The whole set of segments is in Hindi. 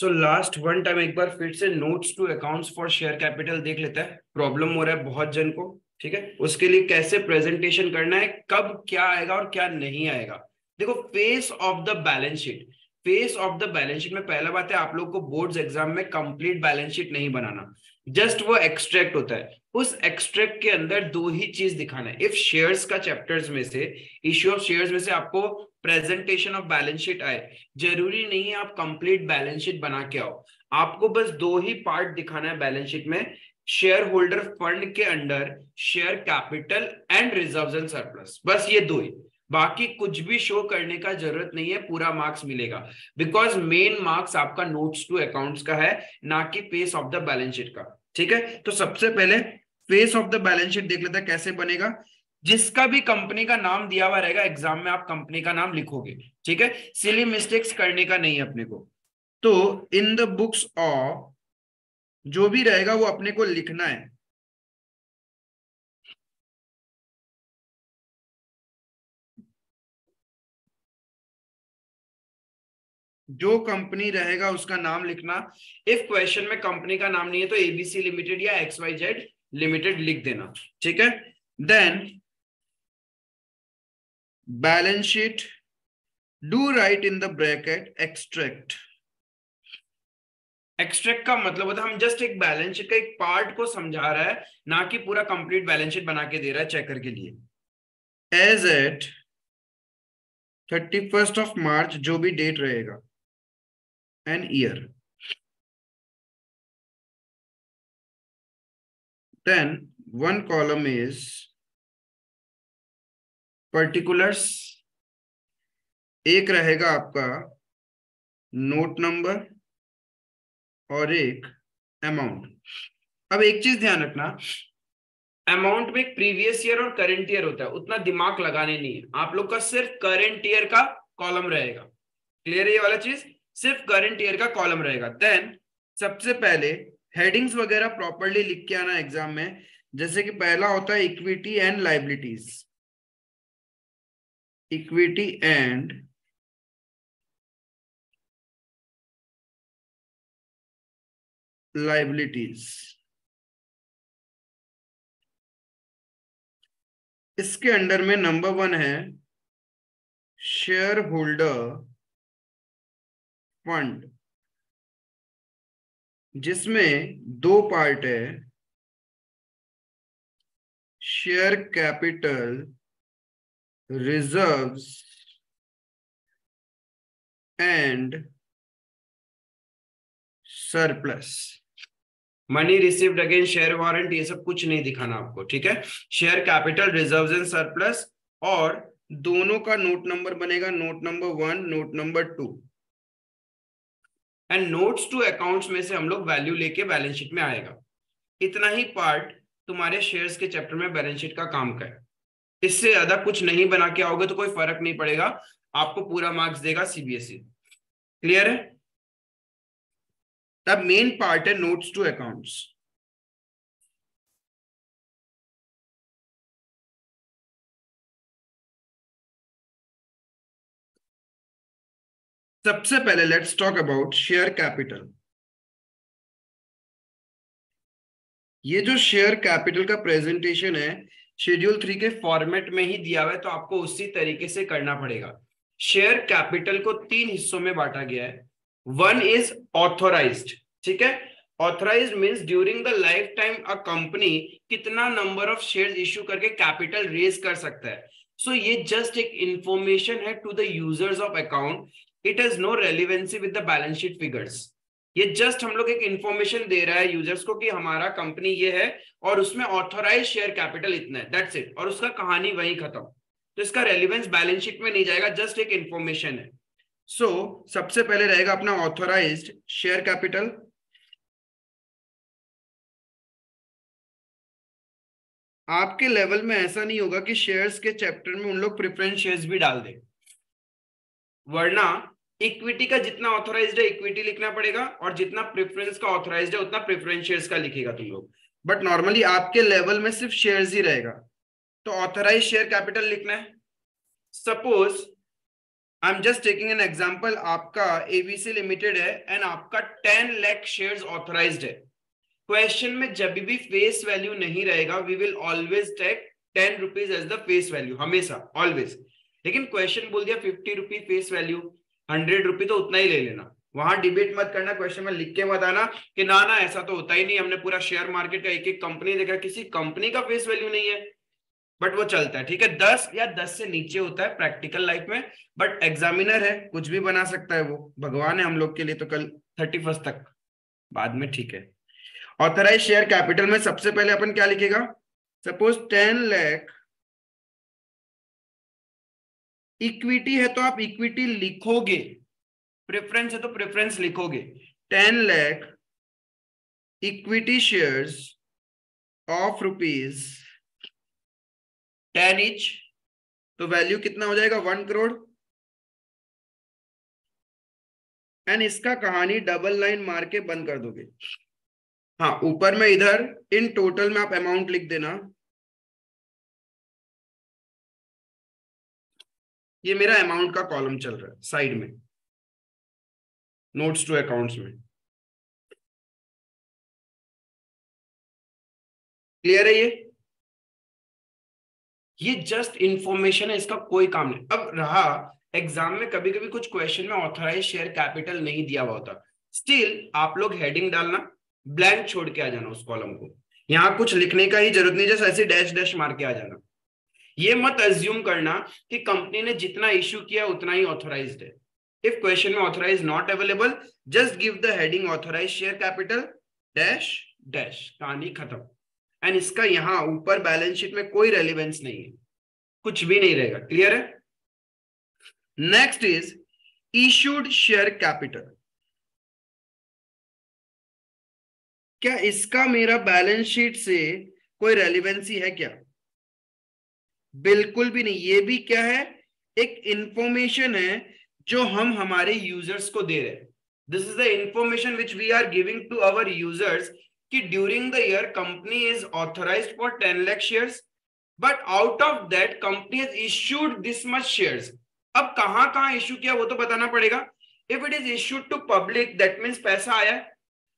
सो लास्ट वन टाइम एक बार फिर से notes to accounts for share capital देख लेता है। प्रॉब्लम हो रहा है बहुत जन को, ठीक है। उसके लिए कैसे प्रेजेंटेशन करना है, कब क्या आएगा और क्या नहीं आएगा। देखो, face of the balance sheet, face of the balance sheet में पहला बात है, आप लोग को बोर्ड्स एग्जाम में कंप्लीट बैलेंस शीट नहीं बनाना, जस्ट वो एक्सट्रैक्ट होता है। उस एक्सट्रैक्ट के अंदर दो ही चीज दिखाना है। इफ शेयर्स का चैप्टर्स में से, इश्यू ऑफ शेयर्स में से आपको प्रेजेंटेशन ऑफ बैलेंस शीट आए, जरूरी नहीं है आप कंप्लीट बैलेंस शीट बना के आओ। आपको बस दो ही पार्ट दिखाना है बैलेंस शीट में, शेयर होल्डर फंड के under share capital and reserves and surplus, बस ये दो ही। बाकी कुछ भी शो करने का जरूरत नहीं है, पूरा मार्क्स मिलेगा। बिकॉज मेन मार्क्स आपका नोट्स टू अकाउंट्स का है, ना कि face of the balance sheet का। ठीक है, तो सबसे पहले face of the balance sheet देख लेते हैं कैसे बनेगा। जिसका भी कंपनी का नाम दिया हुआ रहेगा एग्जाम में, आप कंपनी का नाम लिखोगे, ठीक है। सिली मिस्टेक्स करने का नहीं है अपने को। तो इन द बुक्स ऑफ जो भी रहेगा वो अपने को लिखना है। जो कंपनी रहेगा उसका नाम लिखना। इफ क्वेश्चन में कंपनी का नाम नहीं है तो एबीसी लिमिटेड या XYZ लिमिटेड लिख देना, ठीक है। Then balance sheet, do write in the bracket extract. Extract का मतलब होता है हम जस्ट एक बैलेंस शीट का एक पार्ट को समझा रहा है, ना कि पूरा कंप्लीट बैलेंस शीट बना के दे रहा है चेकर के लिए। As eight 31st of March, जो भी डेट रहेगा, an year. Then one column is particulars, एक रहेगा आपका नोट नंबर और एक अमाउंट। अब एक चीज ध्यान रखना, अमाउंट में एक प्रीवियस ईयर और करंट ईयर होता है, उतना दिमाग लगाने नहीं है आप लोग का, सिर्फ करंट ईयर का कॉलम रहेगा। क्लियर है ये वाला चीज, सिर्फ करंट ईयर का कॉलम रहेगा। देन सबसे पहले हेडिंग्स वगैरह प्रॉपर्ली लिख के आना एग्जाम में। जैसे कि पहला होता है equity and liabilities, equity and liabilities. इसके अंडर में नंबर 1 है शेयर होल्डर फंड, जिसमें दो पार्ट है, share capital, reserves and surplus. Money received against share warrant, ये सब कुछ नहीं दिखाना आपको, ठीक है। Share capital, reserves and surplus, और दोनों का नोट नंबर बनेगा note number 1, note number 2। And notes to accounts में से हम लोग वैल्यू लेके बैलेंस शीट में आएगा। इतना ही पार्ट तुम्हारे शेयर्स के चैप्टर में बैलेंस शीट का काम का है। इससे ज्यादा कुछ नहीं बना के आओगे तो कोई फर्क नहीं पड़ेगा, आपको पूरा मार्क्स देगा सीबीएसई। क्लियर है? तब मेन पार्ट है नोट्स टू अकाउंट्स। सबसे पहले let's talk about share capital. ये जो शेयर कैपिटल का प्रेजेंटेशन है शेड्यूल 3 के फॉर्मेट में ही दिया हुआ है, तो आपको उसी तरीके से करना पड़ेगा। शेयर कैपिटल को 3 हिस्सों में बांटा गया है। 1 इज ऑथोराइज्ड, ठीक है। Authorised means during the lifetime a company कितना नंबर ऑफ शेयर्स इश्यू करके कैपिटल रेज कर सकता है। सो ये जस्ट एक इंफॉर्मेशन है to the users of account, it has no relevancy with the balance sheet figures. ये जस्ट हम लोग एक इंफॉर्मेशन दे रहा है यूजर्स को कि हमारा कंपनी ये है और उसमें ऑथोराइज शेयर कैपिटल इतना है, दैट्स इट, और उसका कहानी वहीं खत्म। तो इसका रेलिवेंस बैलेंस शीट में नहीं जाएगा, जस्ट एक इंफॉर्मेशन है। सो सबसे पहले रहेगा अपना ऑथोराइज्ड शेयर कैपिटल। आपके लेवल में ऐसा नहीं होगा कि शेयर्स के चैप्टर में उन लोग प्रेफरेंस शेयर्स भी डाल दे, वरना इक्विटी का जितना ऑथोराइज्ड है इक्विटी लिखना पड़ेगा, और जितना प्रेफरेंस का ऑथोराइज्ड है उतना प्रेफरेंस शेयर्स का लिखेगा तुम लोग। बट नॉर्मली आपके लेवल में सिर्फ शेयर्स ही रहेगा, तो ऑथोराइज शेयर कैपिटल लिखना है। Suppose I am just taking an example, आपका एबीसी लिमिटेड है एंड आपका 10 लाख शेयर्स ऑथराइज्ड है। क्वेश्चन में जब भी फेस वैल्यू नहीं रहेगा, we will always take 10 rupees as the face value, हमेशा ऑलवेज। लेकिन क्वेश्चन बोल दिया 50 रुपी फेस वैल्यू, 100 रुपी, तो उतना ही ले लेना। वहां डिबेट मत करना, क्वेश्चन में लिख के मत आना कि ना ना ऐसा तो होता ही नहीं, हमने पूरा शेयर मार्केट का एक एक कंपनी देखा, किसी कंपनी का फेस वैल्यू नहीं है, बट वो चलता है। ठीक है, 10 या 10 से नीचे होता है प्रैक्टिकल लाइफ में, बट एग्जामिनर है, कुछ भी बना सकता है, वो भगवान है हम लोग के लिए, तो कल 31 तक बाद में। ठीक है, ऑथराइज शेयर कैपिटल में सबसे पहले अपन क्या लिखेगा, सपोज 10 लाख इक्विटी है तो आप इक्विटी लिखोगे, प्रेफरेंस है तो प्रेफरेंस लिखोगे। 10 lakh equity shares of rupees 10 each, तो वैल्यू कितना हो जाएगा, 1 करोड़। एंड इसका कहानी डबल लाइन मार के बंद कर दोगे। हाँ, ऊपर में इधर इन टोटल में आप अमाउंट लिख देना। ये मेरा अमाउंट का कॉलम चल रहा है साइड में, नोट्स टू अकाउंट्स में। क्लियर है ये जस्ट इंफॉर्मेशन है, इसका कोई काम नहीं। अब रहा एग्जाम में कभी कभी कुछ क्वेश्चन में ऑथराइज शेयर कैपिटल नहीं दिया हुआ होता, स्टिल आप लोग हेडिंग डालना, ब्लैंक छोड़ के आ जाना उस कॉलम को, यहां कुछ लिखने का ही जरूरत नहीं, जैसे ऐसे डैश डैश मार के आ जाना। ये मत अज्यूम करना कि कंपनी ने जितना इश्यू किया उतना ही ऑथराइज्ड है। इफ क्वेश्चन में authorise not available, just give the heading authorise share capital dash dash, कहानी खत्म। एंड इसका यहां ऊपर बैलेंस शीट में कोई रेलिवेंस नहीं है, कुछ भी नहीं रहेगा। क्लियर है? Next is issued share capital. क्या इसका मेरा बैलेंस शीट से कोई रेलिवेंसी है क्या? बिल्कुल भी नहीं। ये भी क्या है, एक इंफॉर्मेशन है जो हम हमारे यूजर्स को दे रहे हैं। This is the information which we are giving to our users कि during the year company is authorised for 10 lakh shares, but out of that company has issued this much shares. अब कहां कहां इश्यू किया वो तो बताना पड़ेगा। If it is issued to public, that means पैसा आया है,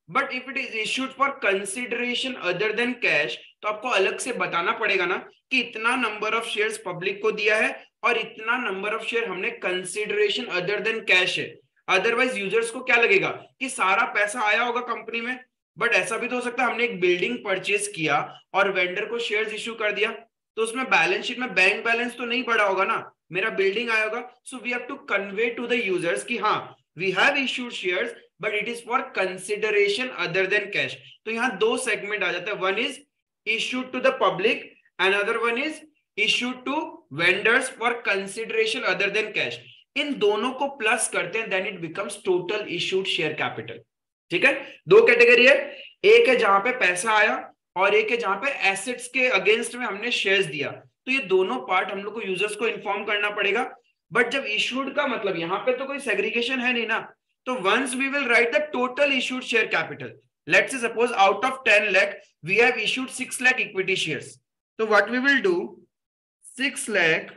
but if it is issued for consideration other than cash, तो आपको अलग से बताना पड़ेगा ना कि इतना नंबर ऑफ शेयर्स पब्लिक को दिया है और इतना नंबर ऑफ शेयर हमने कंसिडरेशन अदर देन कैश है। अदरवाइज यूजर्स को क्या लगेगा कि सारा पैसा आया होगा कंपनी में, बट ऐसा भी तो हो सकता है हमने एक बिल्डिंग परचेज किया और वेंडर को शेयर्स इश्यू कर दिया, तो उसमें बैलेंस शीट में बैंक बैलेंस तो नहीं बढ़ा होगा ना, मेरा बिल्डिंग आया होगा। So we have to convey to the users कि हाँ we have issued shares but it is for consideration other than cash. तो यहां दो सेगमेंट आ जाता है, one is issued to the public, another one is issued to vendors for consideration other than cash। इन दोनों को प्लस करते हैं, then it becomes total issued share capital। ठीक है, दो कैटेगरी है, एक है जहां पे पैसा आया और एक है जहां पे एसेट्स के अगेंस्ट में हमने शेयर्स दिया। तो ये दोनों पार्ट हम लोग को यूजर्स को इन्फॉर्म करना पड़ेगा। बट जब इश्यूड का मतलब यहाँ पे तो कोई सेग्रीगेशन है नहीं ना, तो once we will write the total issued share capital, let's say suppose out of 10 lakh we have issued 6 lakh equity shares, so what we will do, 6 lakh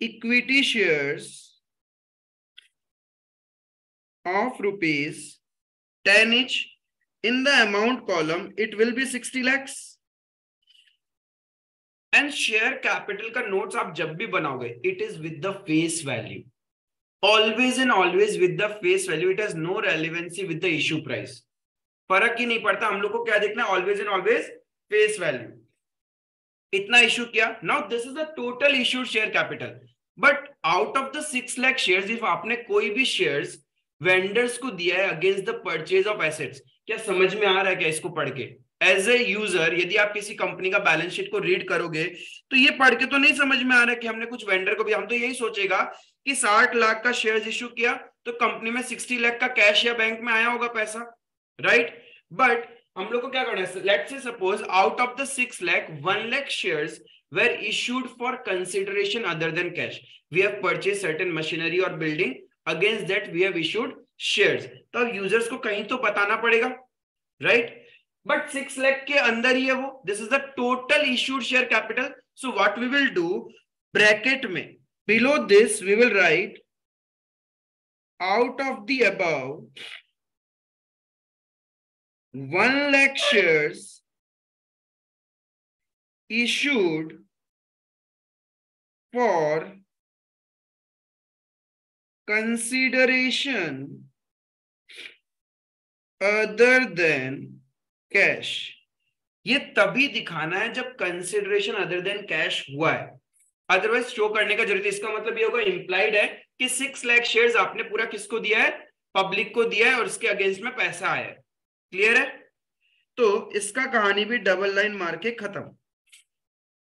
equity shares of rupees 10 each, in the amount column it will be 60 lakhs। and share capital का notes आप जब भी बनाओगे it is with the face value, always and always with the face value, it has no relevancy with the issue price। फर्क ही नहीं पड़ता, हम लोग को क्या देखना है, always and always face value। इतना इश्यू किया, now this is the total issued share capital, but out of the 6 lakh shares if आपने कोई भी shares वेंडर्स को दिया है against the purchase of assets, क्या समझ में आ रहा है क्या इसको पढ़ के? एज ए यूजर यदि आप किसी कंपनी का बैलेंस शीट को रीड करोगे तो ये पढ़ के तो नहीं समझ में आ रहा है कि हमने कुछ वेंडर को भी, हम तो यही सोचेगा कि 60 लाख का शेयर्स इश्यू किया तो कंपनी में 60 लाख का कैश या बैंक में आया होगा पैसा, राइट? बट हम लोग को क्या करना है, let's say suppose out of the 6 lakh 1 lakh shares were issued for consideration other than cash, we have purchased certain machinery or building, against that we have issued shares। तो अब यूजर्स को कहीं तो बताना पड़ेगा, राइट? बट 6 लाख के अंदर ही है वो, this is the total issued share capital, so what we will do, bracket में below this we will write out of the above 1 lakh shares issued for consideration other than cash. ये तभी दिखाना है जब कंसिडरेशन अदर देन कैश हुआ है, अदरवाइज शो करने का जरूरत है। इसका मतलब ये होगा, इंप्लाइड है कि 6 लाख शेयर्स आपने पूरा किसको दिया है, पब्लिक को दिया है, और इसके अगेंस्ट में पैसा आया है। क्लियर है? तो इसका कहानी भी डबल लाइन मार के खत्म।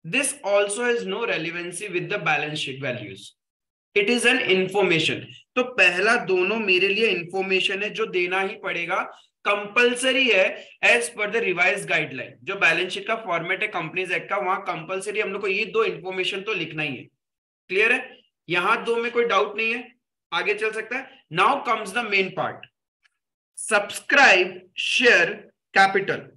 This also has no relevancy with the balance sheet values, it is an information. तो पहला दोनों मेरे लिए इंफॉर्मेशन है जो देना ही पड़ेगा, कंपलसरी है as per the revise guideline. जो बैलेंस शीट का फॉर्मेट है कंपनीज एक्ट का, वहां कंपलसरी हम लोग को ये 2 इंफॉर्मेशन तो लिखना ही है। क्लियर है? यहां 2 में कोई डाउट नहीं है, आगे चल सकता है। Now comes the main part, subscribe share capital.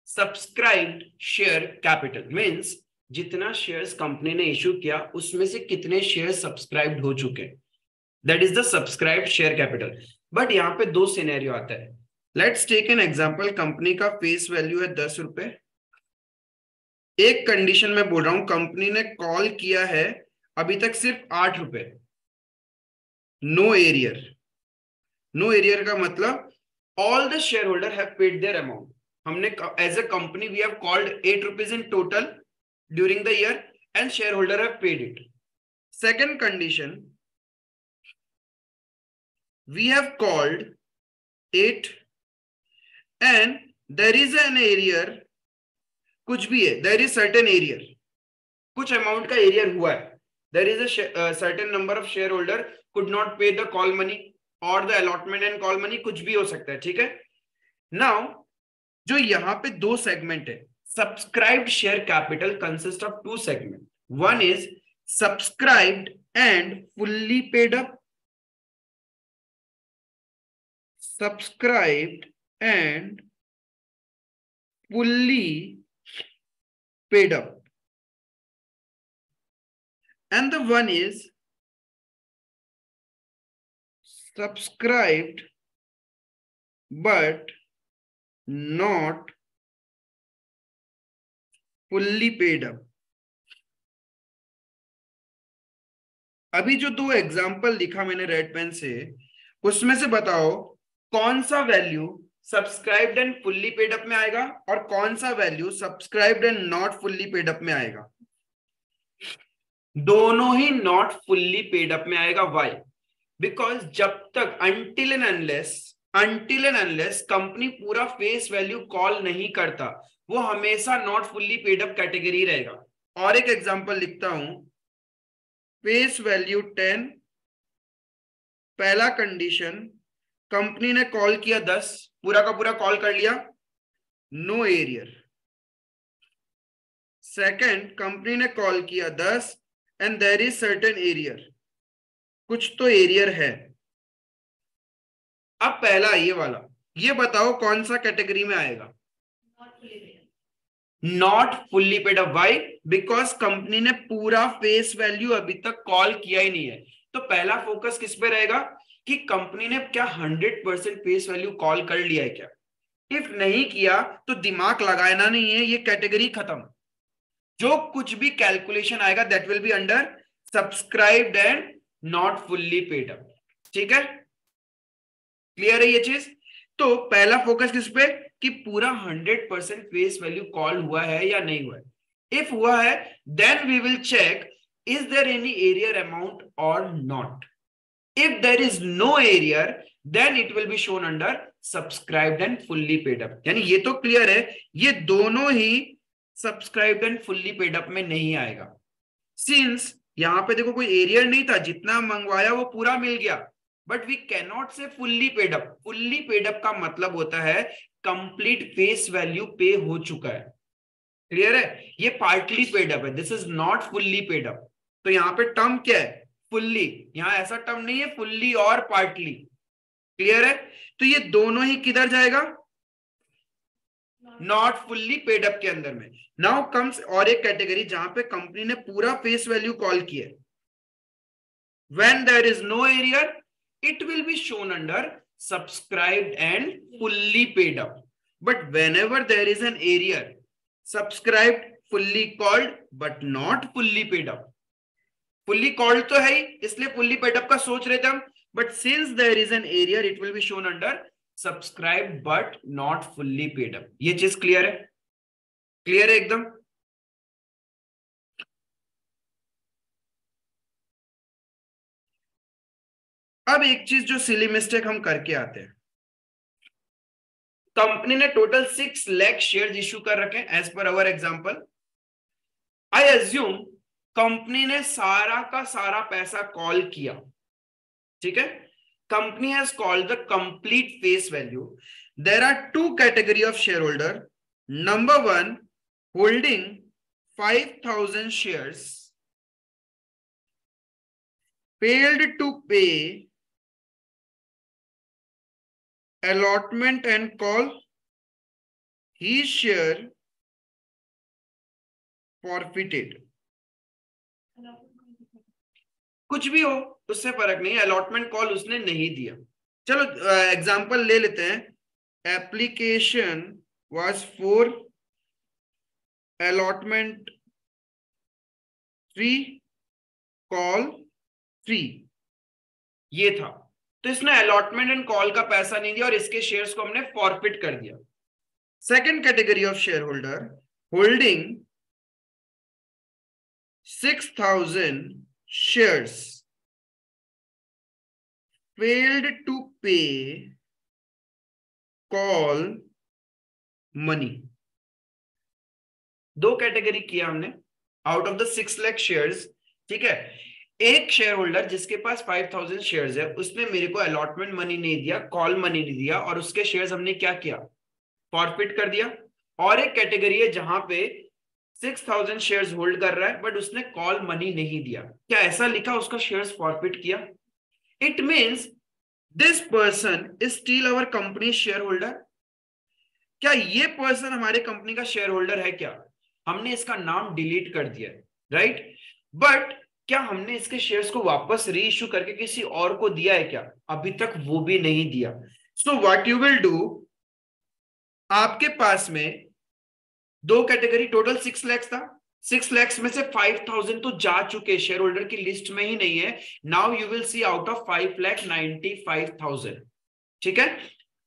Subscribed share capital means जितना शेयर्स कंपनी ने इशू किया उसमें से कितने शेयर्स सब्सक्राइब्ड हो चुके, that is the subscribed share capital. But यहां पे 2 सिनेरियो आता है। Let's take an example, company का फेस वैल्यू है 10 रुपए। एक कंडीशन में बोल रहा हूं, कंपनी ने कॉल किया है अभी तक सिर्फ 8 रुपए, नो एरियर। नो एरियर का मतलब all the share holder have paid their amount. हमने as a company we have called 8 rupees in total during the year and share holder have paid it. Second condition, we have called 8 and there is an arrear, कुछ भी है, there is certain arrear, कुछ अमाउंट का एरियर हुआ है, there is a certain number of shareholder could not pay the call money or the allotment and call money, कुछ भी हो सकता है। ठीक है? now जो यहाँ पे 2 सेगमेंट है, subscribed share capital consists of 2 segment, one is subscribed and fully paid up, subscribed and fully paid up, and the one is subscribed but not fully paid up। अभी जो 2 एग्जांपल लिखा मैंने रेड पेन से, उसमें से बताओ कौन सा value subscribed and fully paid up में आएगा और कौन सा value subscribed and not fully paid up में आएगा? दोनों ही नॉट फुल्ली पेड अप में आएगा। व्हाई? बिकॉज जब तक अनटिल एंड अनलेस कंपनी पूरा फेस वैल्यू कॉल नहीं करता, वो हमेशा not fully paid up category रहेगा। और एक एग्जांपल लिखता हूं, फेस वैल्यू 10, पहला कंडीशन कंपनी ने कॉल किया 10, पूरा का पूरा कॉल कर लिया, नो एरियर। सेकंड, कंपनी ने कॉल किया 10 and there is certain arrear, कुछ तो एरियर है। अब पहला ये वाला, ये बताओ कौन सा कैटेगरी में आएगा? Not fully paid up. Why? Because company ने पूरा फेस वैल्यू अभी तक कॉल किया ही नहीं है। तो पहला फोकस किस पे रहेगा कि कंपनी ने क्या 100% फेस वैल्यू कॉल कर लिया है क्या? इफ नहीं किया तो दिमाग लगाना नहीं है, ये कैटेगरी खत्म। जो कुछ भी कैलकुलेशन आएगा that will be under subscribed and not fully paid up. ठीक है? क्लियर है ये चीज? तो पहला फोकस किस पे कि पूरा 100% फेस वैल्यू कॉल हुआ है या नहीं हुआ है। इफ हुआ है then we will check is there any arrear amount और not. If there is no arrear then it will be shown under subscribed and fully paid up. यानी ये तो क्लियर है, ये दोनों ही subscribed and fully paid up में नहीं आएगा। सिंस यहां पे देखो कोई एरियर नहीं था, जितना मंगवाया वो पूरा मिल गया, but we cannot say fully paid up. Fully paid up का मतलब होता है कंप्लीट फेस वैल्यू पे हो चुका है। क्लियर है? ये पार्टली पेड अप है, this is not fully paid up. तो यहाँ पे टर्म क्या है? फुल्ली। यहाँ ऐसा टर्म नहीं है फुल्ली और पार्टली। क्लियर है? तो ये दोनों ही किधर जाएगा? नॉट फुल्ली पेड अप के अंदर में। नाउ कम्स और एक कैटेगरी जहां पे कंपनी ने पूरा फेस वैल्यू कॉल किया है। When there is no arrear it will be shown under subscribed and fully paid up, but whenever there is an arrear subscribed fully called but not fully paid up. Fully called तो है ही, इसलिए फुल्ली पेड अप का सोच रहे थे हम, but since there is an arrear it will be shown under subscribe but not fully paid up. ये चीज क्लियर है? क्लियर है एकदम? अब एक चीज जो सिली मिस्टेक हम करके आते हैं, कंपनी ने टोटल 6 लाख शेयर इश्यू कर रखे हैं as per our example. I assume company ने सारा का सारा पैसा कॉल किया, ठीक है? Company has called the complete face value. There are two category of share holder. Number one, holding 5,000 shares, failed to pay allotment and call his share forfeited। कुछ भी हो उससे फर्क नहीं, अलॉटमेंट कॉल उसने नहीं दिया। चलो एग्जांपल ले लेते हैं। Application was for allotment 3 call 3, ये था। तो इसने अलॉटमेंट एंड कॉल का पैसा नहीं दिया और इसके शेयर्स को हमने फॉरफिट कर दिया। Second category of share holder, holding 6,000 shares, failed to pay call money। दो कैटेगरी किया हमने out of the 6 lakh shares, ठीक है? एक शेयर होल्डर जिसके पास 5,000 शेयर्स है, उसने मेरे को अलॉटमेंट मनी नहीं दिया, कॉल मनी नहीं दिया, और उसके शेयर्स हमने क्या किया? फॉरफिट कर दिया। और एक कैटेगरी है जहां पे 6,000 शेयर्स होल्ड कर रहा है बट उसने कॉल मनी नहीं दिया। क्या ऐसा लिखा उसका शेयर्स फॉरफिट किया? It means this person is still our company share holder. क्या ये पर्सन हमारे कंपनी का शेयर होल्डर है? क्या हमने इसका नाम डिलीट कर दिया, राइट? बट क्या हमने इसके शेयर्स को वापस री इश्यू करके किसी और को दिया है? क्या अभी तक वो भी नहीं दिया। So what you will do, आपके पास में दो कैटेगरी, टोटल 6 लाख था। 6 लाख में से 5,000 तो जा चुके, शेयर होल्डर की लिस्ट में ही नहीं है। Now you will see out of 5,95,000, ठीक है?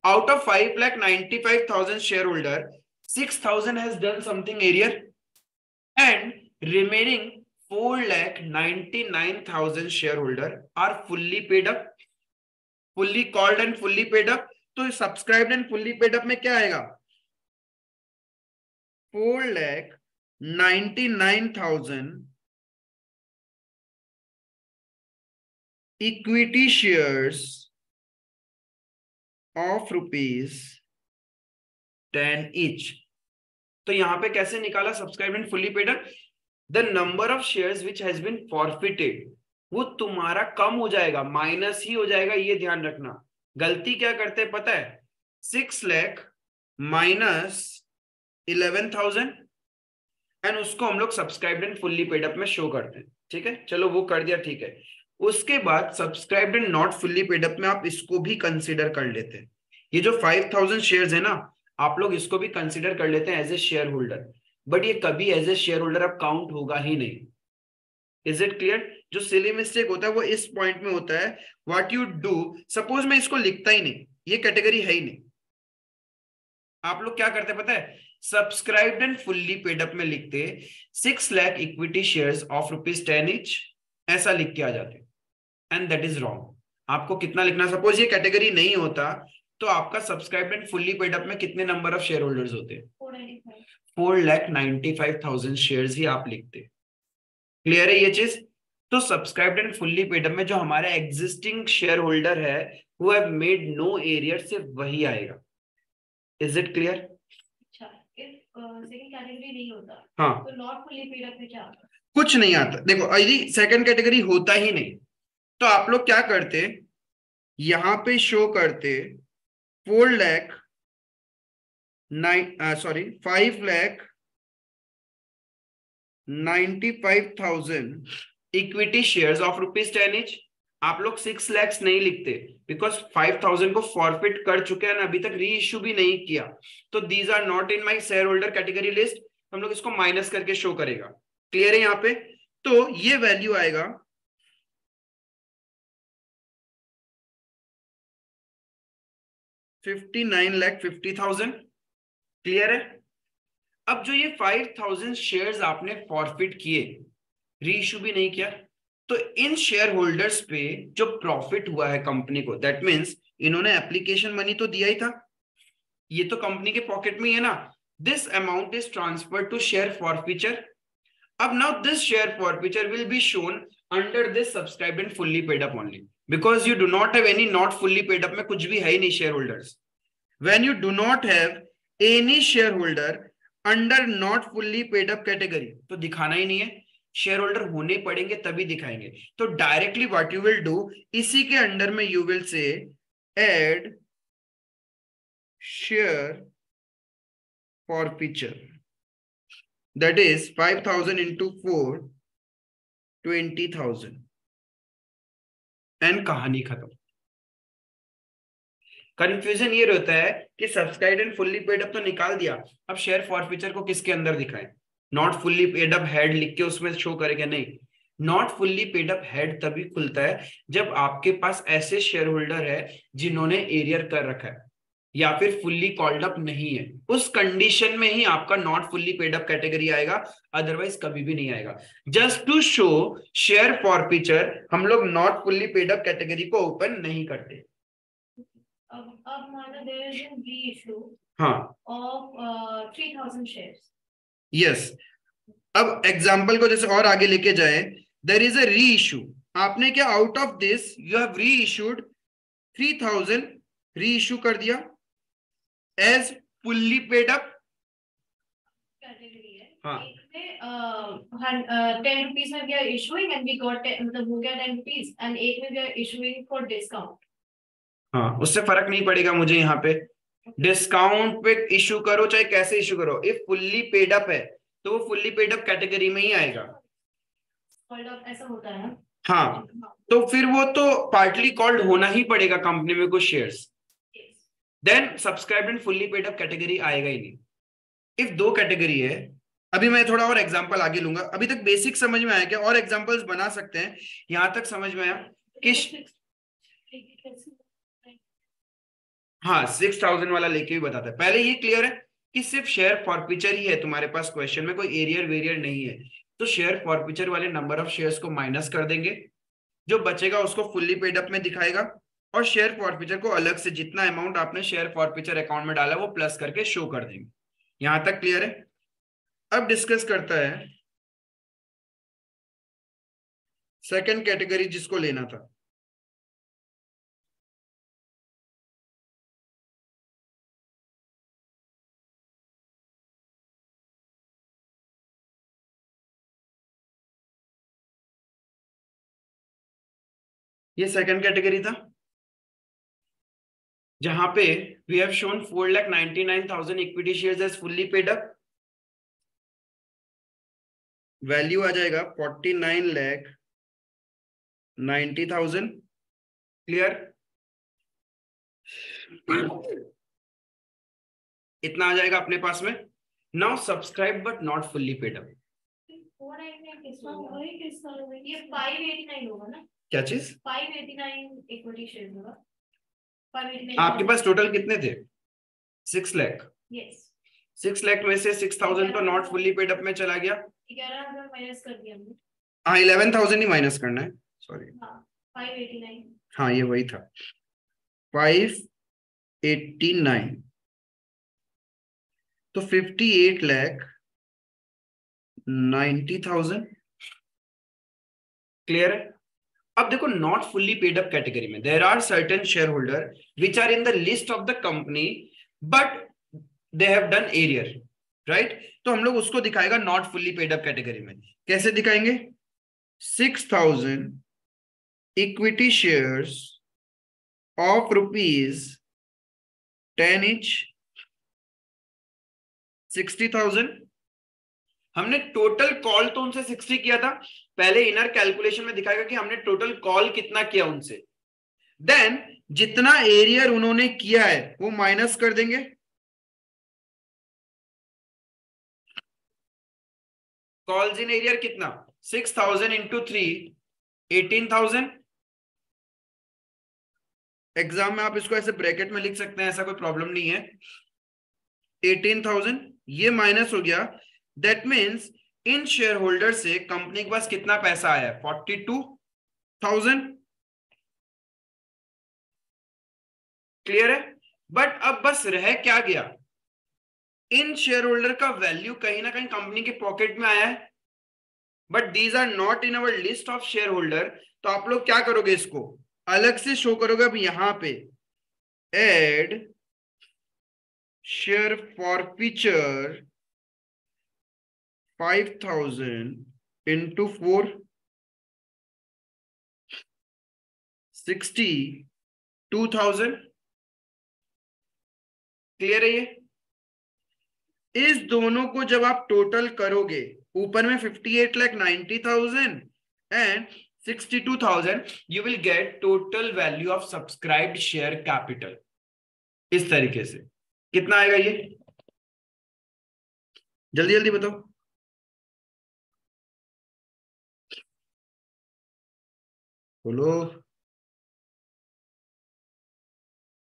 Out of 5,95,000 share holder, 6,000 has done something area and remaining 4,99,000 shareholder are fully paid up, fully called and fully paid up। तो subscribed and fully paid up में क्या आएगा? 4,99,000 इक्विटी शेयर्स ऑफ ₹10 each। तो यहां पे कैसे निकाला subscribe and fully paid up? The number of shares which has been forfeited, वो तुम्हारा कम हो जाएगा, माइनस ही हो जाएगा, ये ध्यान रखना। गलती क्या करते हैं पता है? 6 लाख माइनस 11,000 एंड उसको हम लोग subscribed and fully paid up में शो करते हैं, ठीक है? चलो वो कर दिया, ठीक है। उसके बाद subscribed and not fully paid up में आप इसको भी कंसीडर कर लेते हैं। ये जो 5,000 शेयर्स है ना, आप लोग इसको भी कंसीडर कर लेते हैं as a share holder, but ये कभी एज ए शेयर होल्डर अब काउंट होगा ही नहीं। Is it clear? जो सिली मिस्टेक होता है वो इस पॉइंट में होता है। व्हाट यू डू, सपोज मैं इसको लिखता ही नहीं, ये कैटेगरी है ही नहीं, आप लोग क्या करते पता है? Subscribed and fully paid up में लिखते 6 lakh equity shares of ₹10 each, ऐसा लिख के आ जाते, एंड दैट इज रॉन्ग। आपको कितना लिखना, सपोज ये कैटेगरी नहीं होता तो आपका subscribed and fully paid up में कितने नंबर ऑफ शेयर होल्डर्स होते? 4,95,000 शेयर्स ही आप लिखते। क्लियर है ये चीज? तो subscribed and fully paid up में जो हमारे एग्जिस्टिंग शेयर होल्डर है who have made no arrear, सिर्फ वही आएगा। Is it clear? अच्छा, इफ सेकंड कैटेगरी नहीं होता, हाँ, तो नॉट फुल्ली पेड अप में क्या आता? कुछ नहीं आता। देखो यदि सेकंड कैटेगरी होता ही नहीं तो आप लोग क्या करते, यहां पे शो करते 5,95,000 इक्विटी शेयर्स ऑफ ₹10 each। आप लोग 6 lakhs नहीं लिखते बिकॉज 5,000 को फॉरफिट कर चुके हैं, अभी तक री इश्यू भी नहीं किया, तो these are not in my share holder category list. हम लोग इसको माइनस करके शो करेगा। क्लियर है यहाँ पे? तो ये वैल्यू आएगा 59,50,000। क्लियर है? अब जो ये 5,000 शेयर्स आपने फॉरफिट किए, री इश्यू भी नहीं किया, तो इन शेयर होल्डर्स पे जो प्रॉफिट हुआ है कंपनी को, दैट मीन्स इन्होंने एप्लीकेशन मनी तो दिया ही था, ये तो कंपनी के पॉकेट में ही है ना। This amount is transfer to share forfeiture. अब now this share forfeiture will be shown under this subscribed and fully paid up only, because you do not have any not fully paid up में कुछ भी है ही नहीं share holders. When you do not have any share holder under not fully paid up category, तो दिखाना ही नहीं है, शेयर होल्डर होने पड़ेंगे तभी दिखाएंगे। तो directly what you will do, इसी के अंडर में you will say add share forfeiture, that is 5,000 into 4, 20,000 and कहानी खत्म। कंफ्यूजन ये रहता है कि subscribe and fully paid up तो निकाल दिया, अब शेयर फॉरफीचर को किसके अंदर दिखाएं? Not fully paid up head लिख के उसमें शो करेगा? नहीं, not fully paid up head तभी खुलता है जब आपके पास ऐसे शेयर होल्डर है जिन्होंने एरियर कर रखा है या फिर फुल्ली कॉल्ड अप नहीं है, उस कंडीशन में ही आपका not fully paid up category आएगा, अदरवाइज कभी भी नहीं आएगा। Just to show share forfeiture हम लोग not fully paid up category को ओपन नहीं करते। अब माना देयर इज एन रीइश्यू हाँ ऑफ 3,000 शेयर्स। यस, अब एग्जांपल को जैसे और आगे लेके जाए, देयर इज अ री इश्यू, आपने क्या out of this you have reissued 3,000, reissue कर दिया as fully paid up category है। हाँ, एक में 10 रुपीस में we are issuing and we got मतलब हो गया 10 रुपीस, एंड एक में we are issuing for discount. हाँ उससे फर्क नहीं पड़ेगा मुझे, यहाँ पे डिस्काउंट पे इशू करो चाहे कैसे इशू करो, इफ फुल्ली पेड अप है तो वो फुल्ली पेड अप कैटेगरी में ही आएगा। कॉल्ड अप ऐसा होता है ना? हाँ, तो फिर वो तो पार्टली कॉल्ड होना ही पड़ेगा कंपनी में कुछ shares, then subscribed and fully paid up category आएगा ही नहीं। इफ दो कैटेगरी है, अभी मैं थोड़ा और एग्जांपल आगे लूंगा, अभी तक बेसिक समझ में आया क्या? और एग्जांपल्स बना सकते हैं? यहां तक समझ में आया कि हाँ 6,000 वाला लेके भी बताता है। पहले ये क्लियर है कि सिर्फ शेयर फॉरफीचर ही है तुम्हारे पास क्वेश्चन में, कोई एरियर वेरियर नहीं है, तो शेयर फॉरफीचर वाले नंबर ऑफ शेयर्स को माइनस कर देंगे, जो बचेगा उसको फुल्ली पेड अप में दिखाएगा, और शेयर फॉरफीचर को अलग से जितना अमाउंट आपने शेयर फॉरफीचर अकाउंट में डाला वो प्लस करके शो कर देंगे। यहां तक क्लियर है? अब डिस्कस करता है सेकंड कैटेगरी जिसको लेना था। ये सेकंड कैटेगरी था जहां पे we have shown 4,99,000 equity shares as fully paid up, value आ जाएगा 49,90,000। क्लियर? इतना आ जाएगा अपने पास में। Now subscribe but not fully paid up. 499 किसका होगा? ये 589 होगा ना? क्या चीज? 589 इक्विटी शेयर होगा। 589 आपके पास टोटल कितने थे? 6 लाख। यस, 6 लाख में से 6,000 तो नॉट फुल्ली पेड अप में चला गया। 11,000 माइनस कर दिया हमने। हाँ 11,000 ही माइनस करना है, सॉरी। हाँ 589। हाँ ये वही था 589, तो 58,90,000। क्लियर है? अब देखो not fully paid up category में there are certain share holder which are in the list of the company but they have done arrear. Right. तो हम लोग उसको दिखाएगा not fully paid up category में। कैसे दिखाएंगे? 6,000 इक्विटी शेयर्स ऑफ ₹10 each, 60,000। हमने टोटल कॉल तो उनसे 60 किया था, पहले इनर कैलकुलेशन में दिखाएगा कि हमने टोटल कॉल कितना किया उनसे, देन जितना एरियर उन्होंने किया है वो माइनस कर देंगे। कॉल्स इन एरियर कितना? 6,000 इंटू 3, 18,000। एग्जाम में आप इसको ऐसे ब्रैकेट में लिख सकते हैं, ऐसा कोई प्रॉब्लम नहीं है। 18,000 ये माइनस हो गया, that means in share holder से कंपनी के पास कितना पैसा आया है? 42,000। क्लियर है? बट अब बस रह क्या गया? इन शेयर होल्डर का वैल्यू कहीं ना कहीं कंपनी के पॉकेट में आया है, but these are not in our list of share holder. तो आप लोग क्या करोगे? इसको अलग से शो करोगे। अब यहां पे add share forfeiture 5,000 into 4, 62,000। Clear है? ये इस दोनों को जब आप टोटल करोगे, ऊपर में 58,90,000 and 62,000, you will get total value of subscribed share capital। इस तरीके से कितना आएगा ये? जल्दी जल्दी बताओ। बोलो।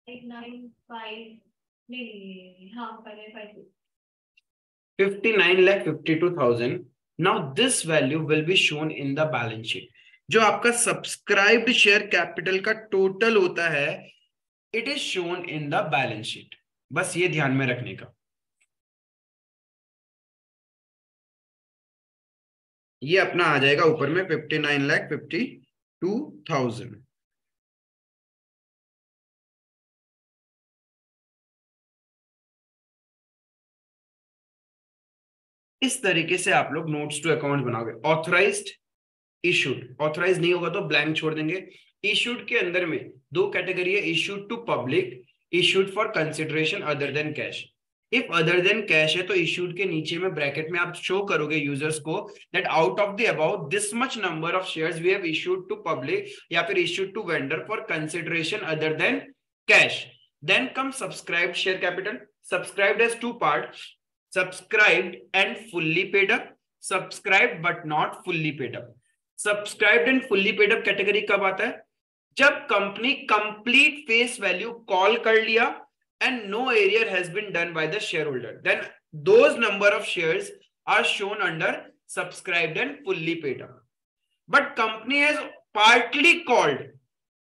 59,52,000। Now this value will be shown in the balance sheet। जो आपका सब्सक्राइब्ड शेयर कैपिटल का टोटल होता है, it is shown in the balance sheet. बस ये ध्यान में रखने का। ये अपना आ जाएगा ऊपर में 59,52,000। इस तरीके से आप लोग नोट्स टू अकाउंट बनाओगे। Authorised, issued. ऑथराइज नहीं होगा तो ब्लैंक छोड़ देंगे। इशूड के अंदर में दो कैटेगरी है, issued to public, issued for consideration other than cash. If other than cash है तो इशूड के नीचे में ब्रैकेट में आप शो करोगे यूजर्स को that out of the about this much number of shares we have issued to public या फिर issued to vendor for consideration other than cash. Then come subscribed share capital. Subscribed has two part, subscribed and fully paid up, subscribed but not fully paid up. Subscribed and fully paid up category कब आता है? जब company complete face value call कर लिया and no arrear has been done by the shareholder, then those number of shares are shown under subscribed and fully paid up. But company has partly called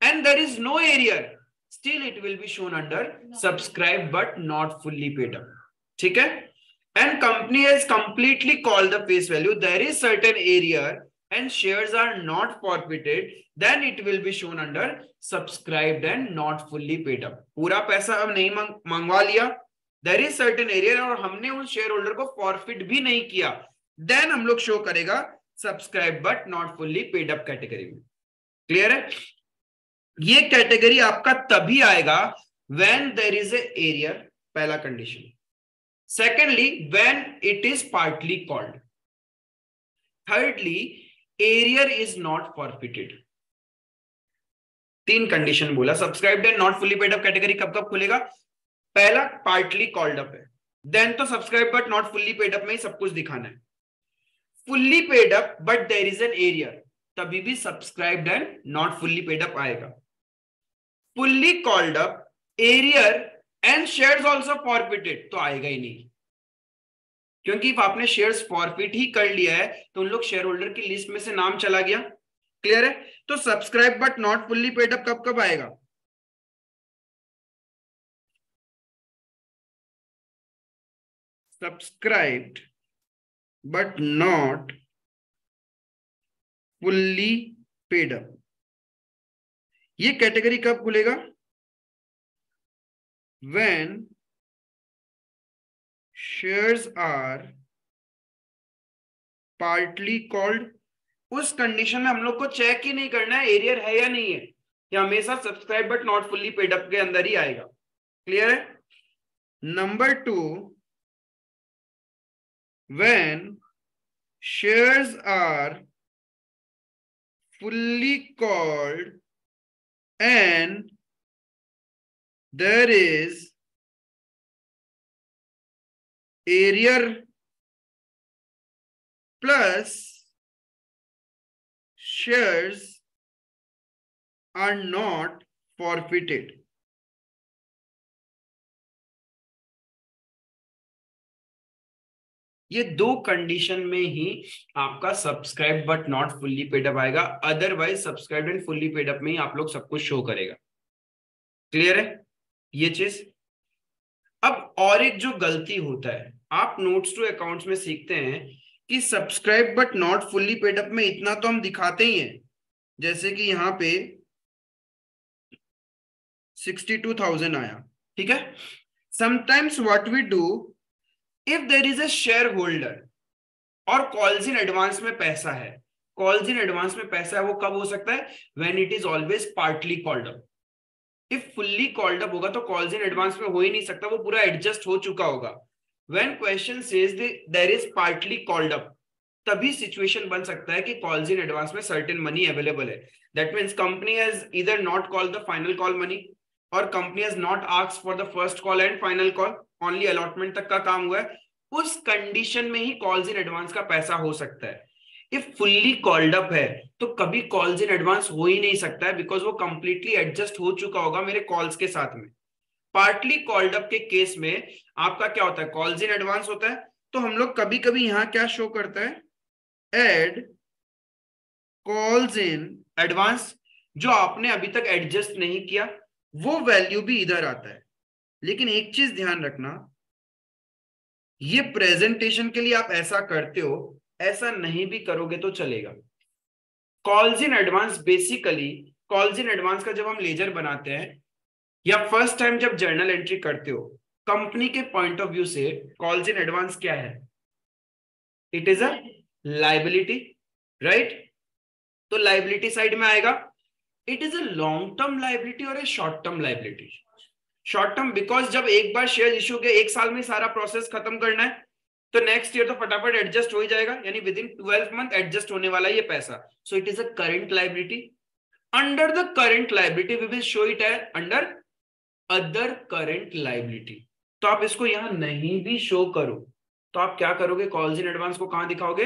and there is no arrear, still it will be shown under subscribed but not fully paid up। ठीक है? And company has completely called the face value, there is certain arrear and shares are not forfeited, then it will be shown under subscribed and not fully paid up। पूरा पैसा अब नहीं मंगवा लिया, there is certain arrear और हमने उस शेयर होल्डर को फॉरफिट भी नहीं किया, then हम लोग शो करेगा subscribed but not fully paid up category में। क्लियर है? ये कैटेगरी आपका तभी आएगा when there is a arrear, पहला condition. secondly when it is partly called, thirdly arrear is not forfeited। तीन कंडीशन बोला। Subscribed and not fully paid up category कब कब खुलेगा? पहला पार्टली कॉल्ड अप है, देन तो subscribe but not fully paid up में ही सब कुछ दिखाना है। Fully paid up but there is an arrear, तभी भी subscribed and not fully paid up आएगा। Fully called up, arrear and shares also forfeited तो आएगा ही नहीं, क्योंकि आपने शेयर्स फॉरफिट ही कर लिया है तो उन लोग शेयर होल्डर की लिस्ट में से नाम चला गया। क्लियर है? तो subscribe but not fully paid up कब कब आएगा? Subscribed but not fully paid up, ये कैटेगरी कब खुलेगा? When shares are partly called, उस कंडीशन में हम लोग को चेक ही नहीं करना है एरियर है या नहीं है, ये हमेशा subscribe but not fully paid up के अंदर ही आएगा। क्लियर है? Number 2, when shares are fully called and there is arrear plus shares are not forfeited। ये दो कंडीशन में ही आपका subscribe but not fully paid up आएगा, otherwise subscribe and fully paid up में ही आप लोग सब कुछ शो करेगा। क्लियर है ये चीज? अब और एक जो गलती होता है, आप नोट्स टू अकाउंट्स में सीखते हैं कि subscribe but not fully paid up में इतना तो हम दिखाते ही हैं, जैसे कि यहां पे 62,000 आया, ठीक है। Sometimes what we do, if there is a share holder और कॉल्स इन एडवांस में पैसा है, कॉल्स इन एडवांस में पैसा है, वो कब हो सकता है? When it is always partly called up. If fully called up होगा तो कॉल्स इन एडवांस में हो ही नहीं सकता, वो पूरा एडजस्ट हो चुका होगा। When question says there is partly called up, तभी सिचुएशन बन सकता है कि कॉल्स इन एडवांस में सर्टेन मनी अवेलेबल है। That means company has either not called the final call money और company has not asked for the first call and final call, only allotment तक का काम हुआ है। उस कंडीशन में ही कॉल्स इन एडवांस का पैसा हो सकता है। इफ फुल्ली कॉल्ड अप है तो कभी कॉल्स इन एडवांस हो ही नहीं सकता है, बिकॉज वो कंप्लीटली एडजस्ट हो चुका होगा मेरे कॉल्स के साथ में। पार्टली कॉल्ड अप के केस में आपका क्या होता है? कॉल्स इन एडवांस होता है, तो हम लोग कभी कभी यहां क्या शो करता है? एड कॉल्स इन एडवांस, जो आपने अभी तक एडजस्ट नहीं किया वो वैल्यू भी इधर आता है। लेकिन एक चीज ध्यान रखना, ये प्रेजेंटेशन के लिए आप ऐसा करते हो, ऐसा नहीं भी करोगे तो चलेगा। Calls in advance basically, calls in advance का जब हम लेजर बनाते हैं या फर्स्ट टाइम जब जर्नल एंट्री करते हो, कंपनी के पॉइंट ऑफ व्यू से कॉल्स इन एडवांस क्या है? It is a liability, right? तो लाइबिलिटी साइड में आएगा। It is a long term liability और a short term liability. Short term because जब एक बार शेयर इश्यू के एक साल में सारा प्रोसेस खत्म करना है, तो नेक्स्ट ईयर तो फटाफट एडजस्ट हो ही जाएगा, यानी विद इन 12 मंथ एडजस्ट होने वाला ये पैसा। So it is a current liability. Under the current liability we will show it under other current liability. तो आप इसको यहां नहीं भी शो करो तो आप क्या करोगे? कॉल्स इन एडवांस को कहां दिखाओगे?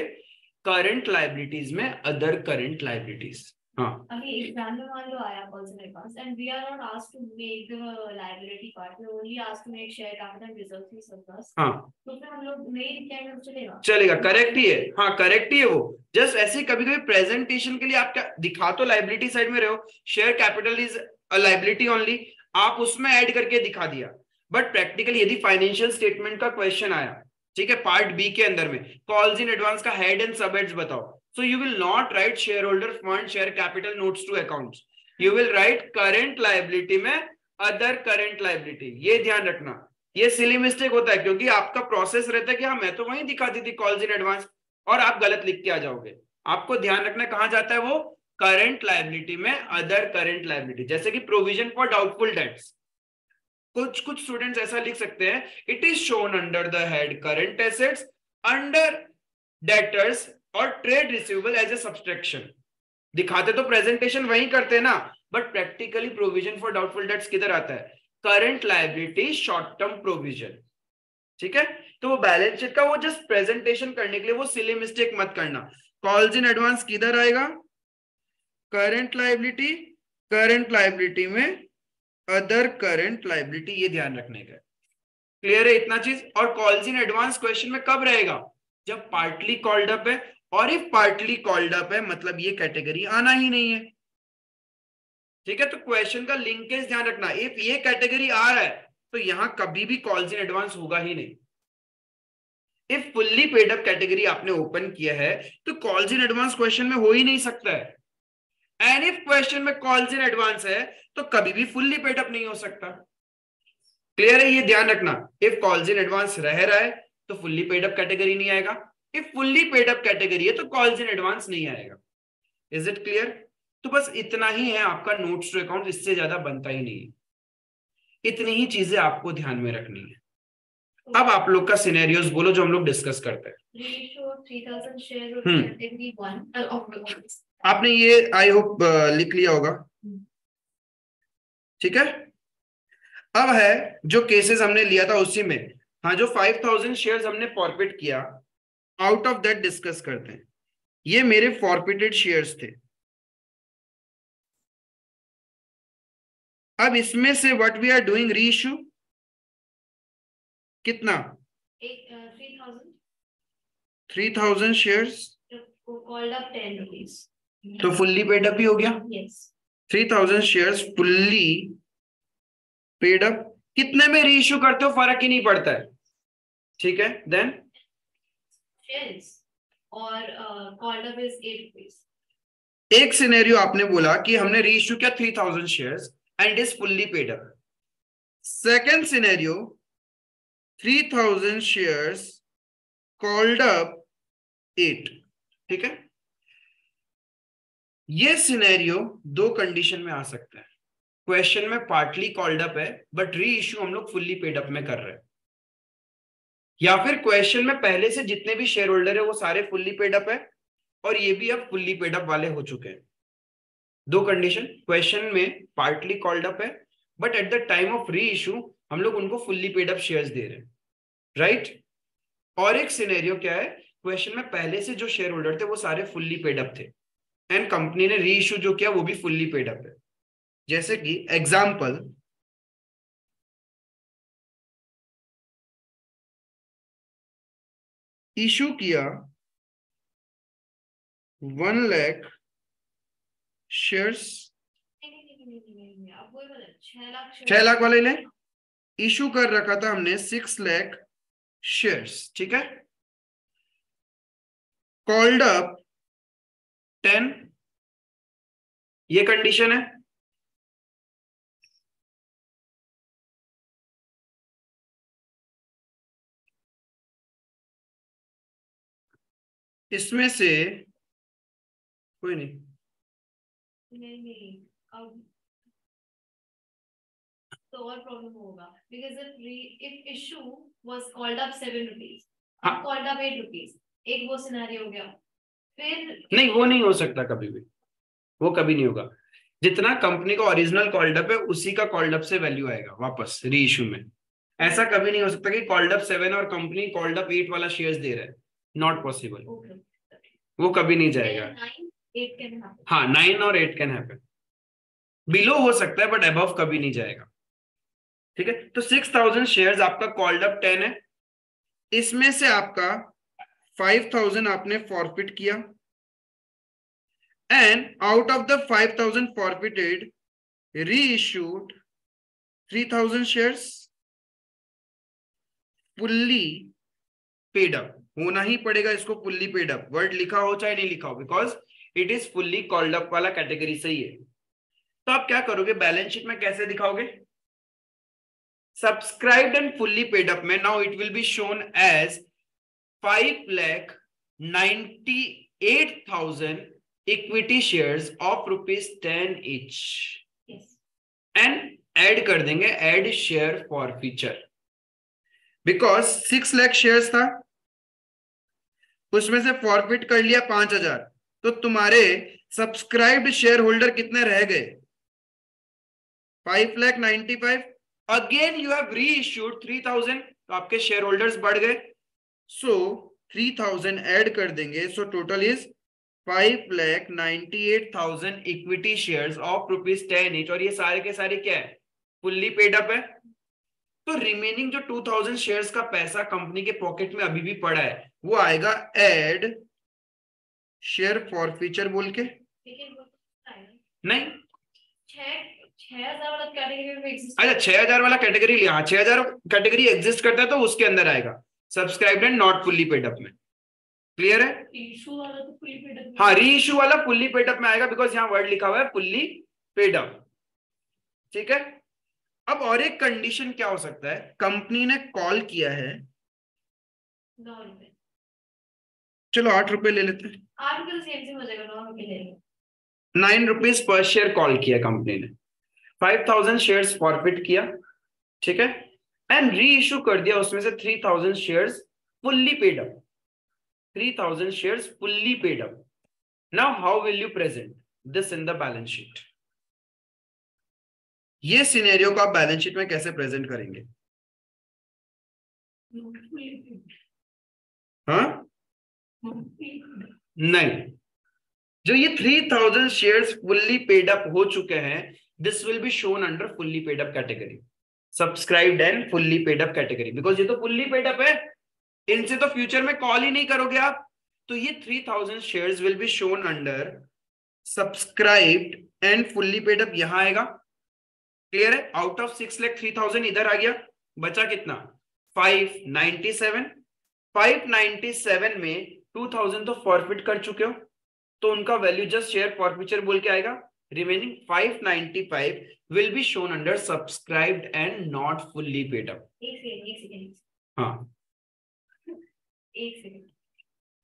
करंट लाइबिलिटीज में, अदर करंट लाइबिलिटीज। हाँ, अभी एग्जाम में मान लो आया calls in advance and we are not asked to make the liability part, we only asked to make share capital reserve की सरप्लस। हाँ, तो फिर हम लोग नहीं क्या चलेगा? चलेगा, करेक्ट ही है। हाँ, करेक्ट ही है वो। जस्ट ऐसे कभी कभी प्रेजेंटेशन के लिए आप क्या दिखा तो लाइबिलिटी साइड में रहे हो, share capital is a liability only, आप उसमें ऐड करके दिखा दिया। बट प्रैक्टिकली यदि फाइनेंशियल स्टेटमेंट का क्वेश्चन आया, ठीक है, पार्ट बी के अंदर में, कॉल्स इन एडवांस का हेड एंड सब हेड्स बताओ, so you will not write shareholder fund share capital notes to accounts, you will write current liability में other current liability। ये ध्यान रखना, ये सिली मिस्टेक होता है क्योंकि आपका प्रोसेस रहता है कि हाँ मैं तो वहीं दिखाती थी कॉल्स इन एडवांस, और आप गलत लिख के आ जाओगे। आपको ध्यान रखना कहां जाता है वो? करंट लाइबिलिटी में अदर करंट लाइबिलिटी। जैसे कि प्रोविजन फॉर डाउटफुल डेट्स, कुछ स्टूडेंट्स ऐसा लिख सकते हैं, it is shown under the head current assets under debtors और trade receivable as a subtraction. दिखाते तो प्रेजेंटेशन वही करते हैं ना, but practically provision for doubtful debts किधर आता है? Current liability short term provision. ठीक है, तो वो बैलेंस शीट का वो जस्ट प्रेजेंटेशन करने के लिए वो सिली मिस्टेक मत करना। कॉल्स इन एडवांस किधर आएगा? करंट लायबिलिटी, करंट लायबिलिटी में अदर करंट लायबिलिटी, ये ध्यान रखने का। क्लियर है इतना चीज? और कॉल्स इन एडवांस क्वेश्चन में कब रहेगा? जब पार्टली कॉल्ड अप है, और इफ पार्टली कॉल्ड अप है मतलब ये कैटेगरी आना ही नहीं है। ठीक है, तो क्वेश्चन का लिंकेज ध्यान रखना, इफ ये कैटेगरी आ रहा है तो यहां कभी भी कॉल्स इन एडवांस होगा ही नहीं। If fully paid up category आपने ओपन किया है तो कॉल्स इन एडवांस क्वेश्चन में हो ही नहीं सकता है। एंड इफ क्वेश्चन में कॉल्स इन एडवांस है तो कभी भी फुल्ली पेड अप नहीं हो सकता। क्लियर है? ये ध्यान रखना, इफ कॉल्स इन एडवांस रह रहा है तो फुल्ली पेड अप कैटेगरी नहीं आएगा। If fully paid up category है तो कॉल्स इन एडवांस नहीं आएगा। Is it clear? तो बस इतना ही है आपका नोट्स टू अकाउंट, इससे ज्यादा बनता ही नहीं है। इतनी ही चीजें आपको ध्यान में रखनी है। अब आप लोग का सिनेरियोस बोलो जो हम लोग डिस्कस करते हैं। आपने ये आई होप लिख लिया होगा, ठीक है। अब है जो केसेस हमने लिया था उसी में, हाँ, जो 5000 शेयर्स हमने फॉरफिट किया, आउट ऑफ दैट डिस्कस करते हैं। ये मेरे फॉरफिटेड शेयर्स थे। अब इसमें से व्हाट वी आर डूइंग, री इशू कितना, 3000 शेयर्स कॉल्ड अप 10 रुपीज, तो फुल्ली पेड अप ही हो गया। Yes 3000 shares fully paid up. कितने में री इशू करते हो फर्क ही नहीं पड़ता है, ठीक है। देन शेयर्स और कॉल्ड अप इज 8 रुपीज। एक सिनेरियो आपने बोला कि हमने री इशू किया 3000 shares and is fully paid up. Second scenario 3000 shares called up 8, ठीक है। ये सिनेरियो दो कंडीशन में आ सकता है। क्वेश्चन में पार्टली कॉल्ड अप है बट री इशू हम लोग फुल्ली पेड अप में कर रहे हैं, या फिर क्वेश्चन में पहले से जितने भी शेयर होल्डर है वो सारे फुल्ली पेड अप है और ये भी अब फुल्ली पेड अप वाले हो चुके हैं। दो कंडीशन, क्वेश्चन में पार्टली कॉल्ड अप है but at the time of री इशू हम लोग उनको फुल्ली पेड अप शेयर्स दे रहे हैं, राइट। और एक सिनेरियो क्या है, क्वेश्चन में पहले से जो शेयर होल्डर थे वो सारे फुल्ली पेड अप थे एंड कंपनी ने री इशू जो किया वो भी फुल्ली पेड अप है। जैसे कि एग्जाम्पल, इशू किया 1 लाख शेयर्स, 6 लाख वाले ले, इशू कर रखा था हमने 6 लाख शेयर्स, ठीक है। कॉल्ड अप 10, ये कंडीशन है। इसमें से कोई नहीं, अब तो और प्रॉब्लम होगा because if issue was called up 7 rupees, हाँ, called up 8 rupees, एक वो सिनेरियो हो गया। फिर नहीं वो नहीं हो सकता कभी भी, वो कभी नहीं होगा। जितना कंपनी का ओरिजिनल कॉल्ड अप है उसी का कॉल्ड अप से वैल्यू आएगा वापस री इशू में। ऐसा कभी नहीं हो सकता कि कॉल्ड अप 7 और कंपनी कॉल्ड अप 8 वाला शेयर्स दे रहा है, नॉट पॉसिबल, वो कभी नहीं जाएगा। 8 can happen। हाँ 9 और 8 कैन हैपन, बिलो हो सकता है बट अबव कभी नहीं जाएगा, ठीक है। तो 6000 शेयर्स आपका कॉल्ड अप 10 है, इसमें से आपका 5000 आपने फॉरफिट किया and out of the 5000 forfeited reissued 3000 shares fully paid up. होना ही पड़ेगा इसको फुल्ली पेड अप, वर्ड लिखा हो चाहे नहीं लिखा हो, because it is fully called up वाला कैटेगरी सही है। तो आप क्या करोगे, बैलेंस शीट में कैसे दिखाओगे, subscribed and fully paid up में now it will be shown as 5,98,000 equity shares of ₹10 each and add कर देंगे add share forfeiture, because 6 lakh shares था, उसमें से फॉरफिट कर लिया 5,000, तो तुम्हारे सब्सक्राइब्ड शेयर होल्डर कितने रह गए, 5,95,000। Again you have reissued 3,000, तो आपके शेयर होल्डर्स बढ़ गए, सो 3,000 ऐड कर देंगे, so total is 5,98,000 equity shares of ₹10 each, और ये सारे के सारे क्या है, फुल्ली पेड अप है। तो रिमेनिंग जो 2,000 शेयर्स का पैसा कंपनी के पॉकेट में अभी भी पड़ा है वो आएगा एड शेयर फॉर फीचर बोल के। नहीं 6,000 वाला कैटेगरी में एग्जिस्ट, अच्छा 6,000 वाला कैटेगरी लिया, हाँ 6,000 कैटेगरी एग्जिस्ट करता है तो उसके अंदर आएगा subscribed and not fully paid up में। क्लियर है? इशू वाला तो फुल्ली पेड अप, हाँ री इशू वाला फुल्ली पेड अप में आएगा बिकॉज यहाँ वर्ड लिखा हुआ है फुल्ली पेड अप, ठीक है। अब और एक कंडीशन क्या हो सकता है, कंपनी ने कॉल किया है ₹9। चलो 8 रुपए ले लेते हैं। 8 रुपए सेम सेम हो जाएगा, ₹9 ले लो। 9 रुपीज पर शेयर कॉल किया कंपनी ने, 5000 शेयर्स फॉरफिट किया, ठीक है, एंड री इशू कर दिया उसमें से 3000 shares fully paid up, 3000 shares fully paid up. Now how will you present this in the balance sheet? ये सिनेरियो को आप बैलेंस शीट में कैसे प्रेजेंट करेंगे? हाँ, नहीं, जो ये 3000 शेयर्स फुल्ली पेड अप हो चुके हैं, this will be shown under fully paid up category, subscribed and fully paid up category, because ये तो फुल्ली पेड अप है, इनसे तो फ्यूचर में कॉल ही नहीं करोगे आप, तो ये 3000 shares will be shown under subscribed and fully paid up, यहां आएगा। क्लियर है? आउट ऑफ 6 लाख 3000 इधर आ गया, बचा कितना? 597। 597 में 2000 तो फॉरफिट कर चुके हो, तो उनका वैल्यू जस्ट शेयर फॉरफीचर बोल के आएगा। Remaining 595 will be shown under subscribed and not fully paid up. एक सेकंड। हाँ, एक सेकंड,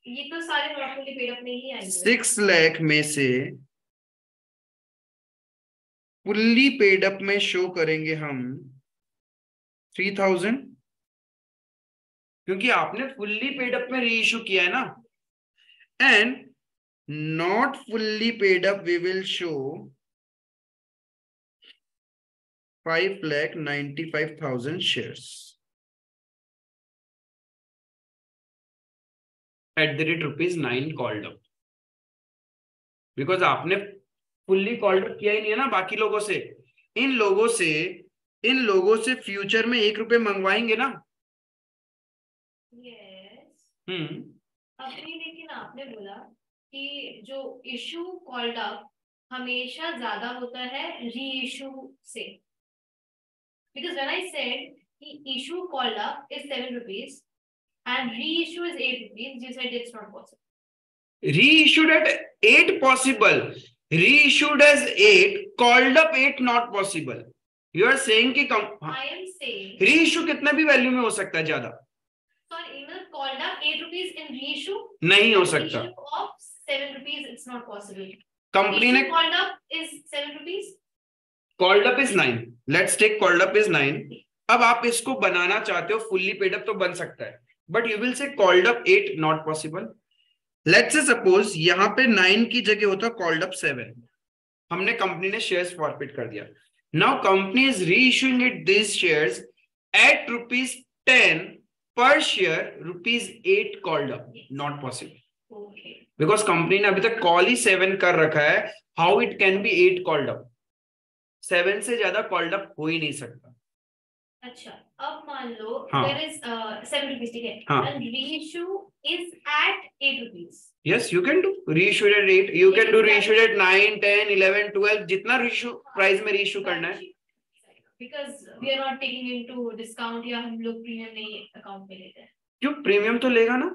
ये तो सारे फुल्ली पेड अप में ही आएंगे। 6 लाख में से फुल्ली पेड अप में शो करेंगे हम 3000, क्योंकि आपने फुल्ली पेड अप में री इशू किया है ना, and not fully paid up we will show 5,95,000 shares at the rate ₹9 called up, because आपने फुल्ली कॉल्ड अप किया ही नहीं है ना बाकी लोगों से। इन लोगों से फ्यूचर में ₹1 मंगवाएंगे ना। यस। हम्म, लेकिन आपने बोला कि जो इशू कॉल्ड अप हमेशा ज्यादा होता है री इशू से, because when I said कि issue called up is ₹7 and reissue is ₹8, you said it's not possible. Reissued at 8 possible, reissued as 8, called up 8 not possible. You are saying कि I am saying reissue कितना भी वैल्यू में हो सकता है ज्यादा। Sorry, even called up ₹8 in reissue नहीं हो सकता। Issue of ₹7, it's not possible. Company ने called up is ₹7. Called up is 9. Let's take called up is 9. अब आप इसको बनाना चाहते हो फुल्ली पेड अप तो बन सकता है, बट यू विल से called up 8 not possible. Let's say suppose यहां पे 9 की जगह होता कॉल्ड अप 7, हमने कंपनी ने शेयर्स फॉरफिट कर दिया। नाउ कंपनी इज री issuing it this shares at ₹10 पर share, ₹8 called up, not possible, because company ने अभी तक कॉल ही 7 कर रखा है। How it can be 8 called up? 7 से ज्यादा कॉल्ड अप हो ही नहीं सकता। अच्छा, अब मान लो हाँ, there is ₹7, ठीक है, हाँ, and reissue is at ₹8. yes you can do reissue at 8, you can do reissue at 9 10 11 12, जितना reissue प्राइस में reissue करना है, because we are not taking into discount, या हम लोग प्रीमियम नहीं अकाउंट में लेते हैं। क्यों? प्रीमियम तो लेगा ना,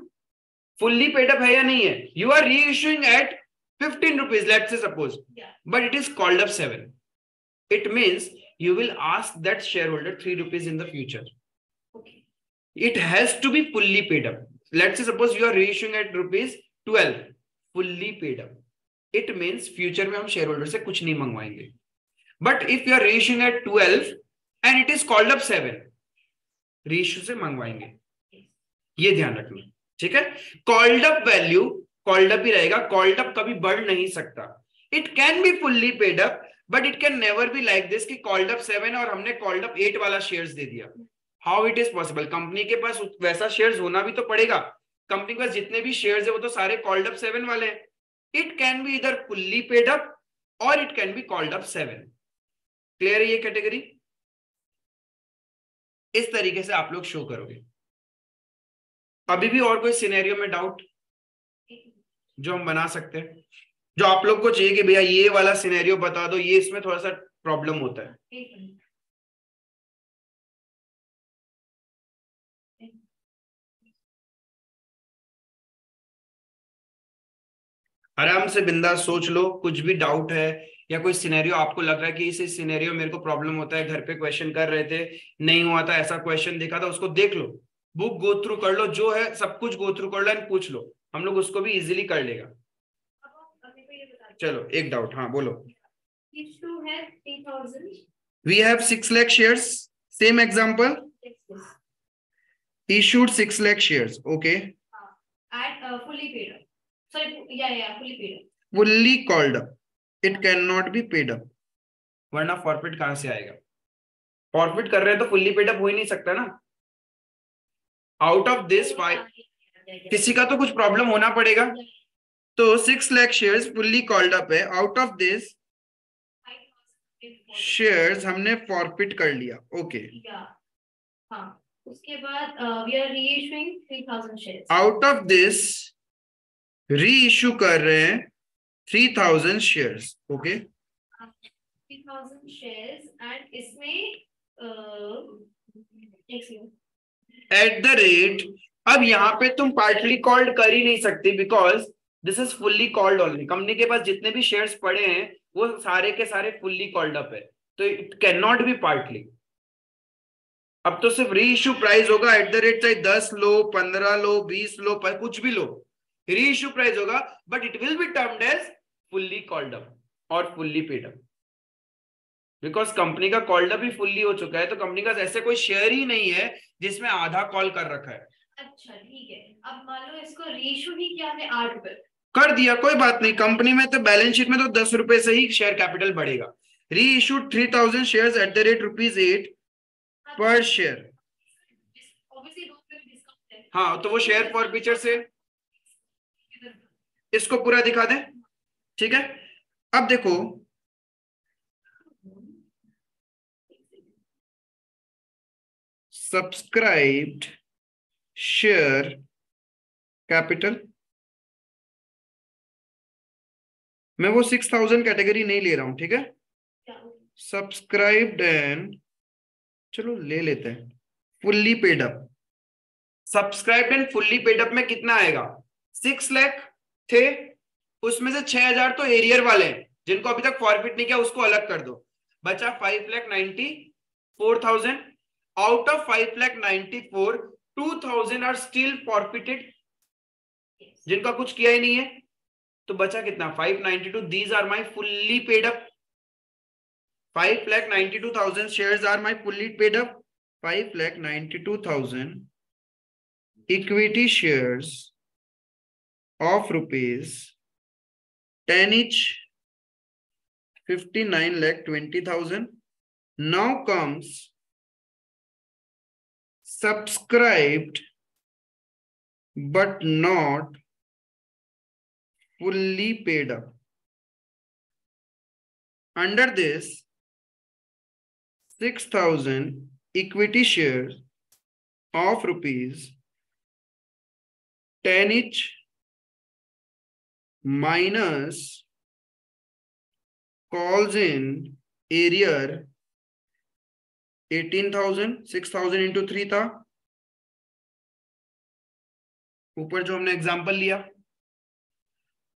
फुल्ली पेड अप है या नहीं है। you are reissuing at ₹15, let's say suppose, but it is called up 7, it means you will ask that shareholder ₹3 in the future. Okay. It has to be fully paid up. Let's say suppose you are reissuing at ₹12, fully paid up. It means future में हम shareholder से कुछ नहीं मंगवाएंगे. But if you are reissuing at 12 and it is called up 7, reissue से मंगवाएंगे, ये ध्यान रखना, ठीक है। Called up value called up ही रहेगा, called up कभी बढ़ नहीं सकता। It can be fully paid up, but it can never be like this कि called up 7 और हमने called up 8 वाला शेयर्स दे दिया। How it is possible? Company के पास वैसा शेयर्स होना भी तो पड़ेगा। कंपनी के पास जितने भी शेयर्स है वो तो सारे called up 7 वाले हैं। It can be either fully paid up or it can be called up 7. Clear है ये कैटेगरी? इस तरीके से आप लोग शो करोगे। अभी भी और कोई सिनेरियो में डाउट जो हम बना सकते हैं, जो आप लोग को चाहिए कि भैया ये वाला सिनेरियो बता दो, ये इसमें थोड़ा सा प्रॉब्लम होता है। आराम से बिंदास सोच लो, कुछ भी डाउट है या कोई सिनेरियो आपको लग रहा है कि इस सिनेरियो मेरे को प्रॉब्लम होता है, घर पे क्वेश्चन कर रहे थे नहीं हुआ था, ऐसा क्वेश्चन देखा था, उसको देख लो, बुक गो थ्रू कर लो, जो है सब कुछ गो थ्रू कर लो एंड पूछ लो, हम लोग उसको भी इजीली कर लेगा। चलो एक डाउट, हाँ बोलो। इशू है 3000, we have 6 lakh shares, same example, issued 6 lakh shares, okay, at fully paid up, sorry, yeah, fully paid up, fully called up, it cannot be paid up, वरना फॉरफिट कहां से आएगा? फॉरफिट कर रहे हैं तो फुल्ली पेड अप हो ही नहीं सकता ना। आउट ऑफ दिस 5, किसी का तो कुछ प्रॉब्लम होना पड़ेगा, तो 6 lakh shares fully called up है, आउट ऑफ दिस शेयर्स हमने फॉरफिट कर लिया, ओके। हाँ, उसके बाद we are reissuing 3000 shares, out of this reissue कर रहे हैं 3000 शेयर्स, ओके, 3000 शेयर्स, एंड इसमें एट द रेट, अब यहाँ पे तुम पार्टली कॉल्ड कर ही नहीं सकती because this is fully called only. Company के पास जितने भी शेयर्स पड़े हैं वो सारे के सारे फुल्ली कॉल्ड अप है, तो it can not be partly. अब तो सिर्फ री इश्यू प्राइस होगा एट द रेट, चाहे 10 लो, 15 लो, 20 लो, कुछ भी लो, री इश्यू प्राइस होगा, but it will be termed as fully called up और fully paid up, because company का कॉल्ड अप ही फुल्ली हो चुका है, तो कंपनी का ऐसे कोई शेयर ही नहीं है जिसमें आधा कॉल कर रखा है। अच्छा ठीक है, अब मान लो इसको रीइश्यू ही किया है 8 रुपए, कर दिया, कोई बात नहीं, कंपनी में तो बैलेंस शीट में तो 10 रुपए से ही शेयर कैपिटल बढ़ेगा। री issued 3000 shares at the rate ₹8 पर शेयर, ऑब्वियसली 2 रुपए डिस्काउंट है, हाँ, तो वो शेयर फॉर फीचर से इसको पूरा दिखा दें, ठीक है। अब देखो सब्सक्राइब्ड शेयर कैपिटल, मैं वो 6000 कैटेगरी नहीं ले रहा हूं, ठीक है, सब्सक्राइब्ड एंड, चलो ले लेते हैं fully paid up. Subscribed and fully paid up में कितना आएगा? 6 लाख थे, उसमें से 6000 तो एरियर वाले हैं जिनको अभी तक फॉरफिट नहीं किया, उसको अलग कर दो, बचा 5,94,000। Out of 5,94,000 2,000 are still forfeited, जिनका कुछ किया ही नहीं है, तो बचा कितना? 592। These are my fully paid up, 5,92,000 shares are my fully paid up, 5,92,000 equity shares of ₹10 each, 59,20,000. Now comes subscribed but not fully paid up. Under this 6,000 equity shares of ₹10 each minus calls in arrear 18,000, 6,000 into 3 था, ऊपर जो हमने एग्जांपल लिया,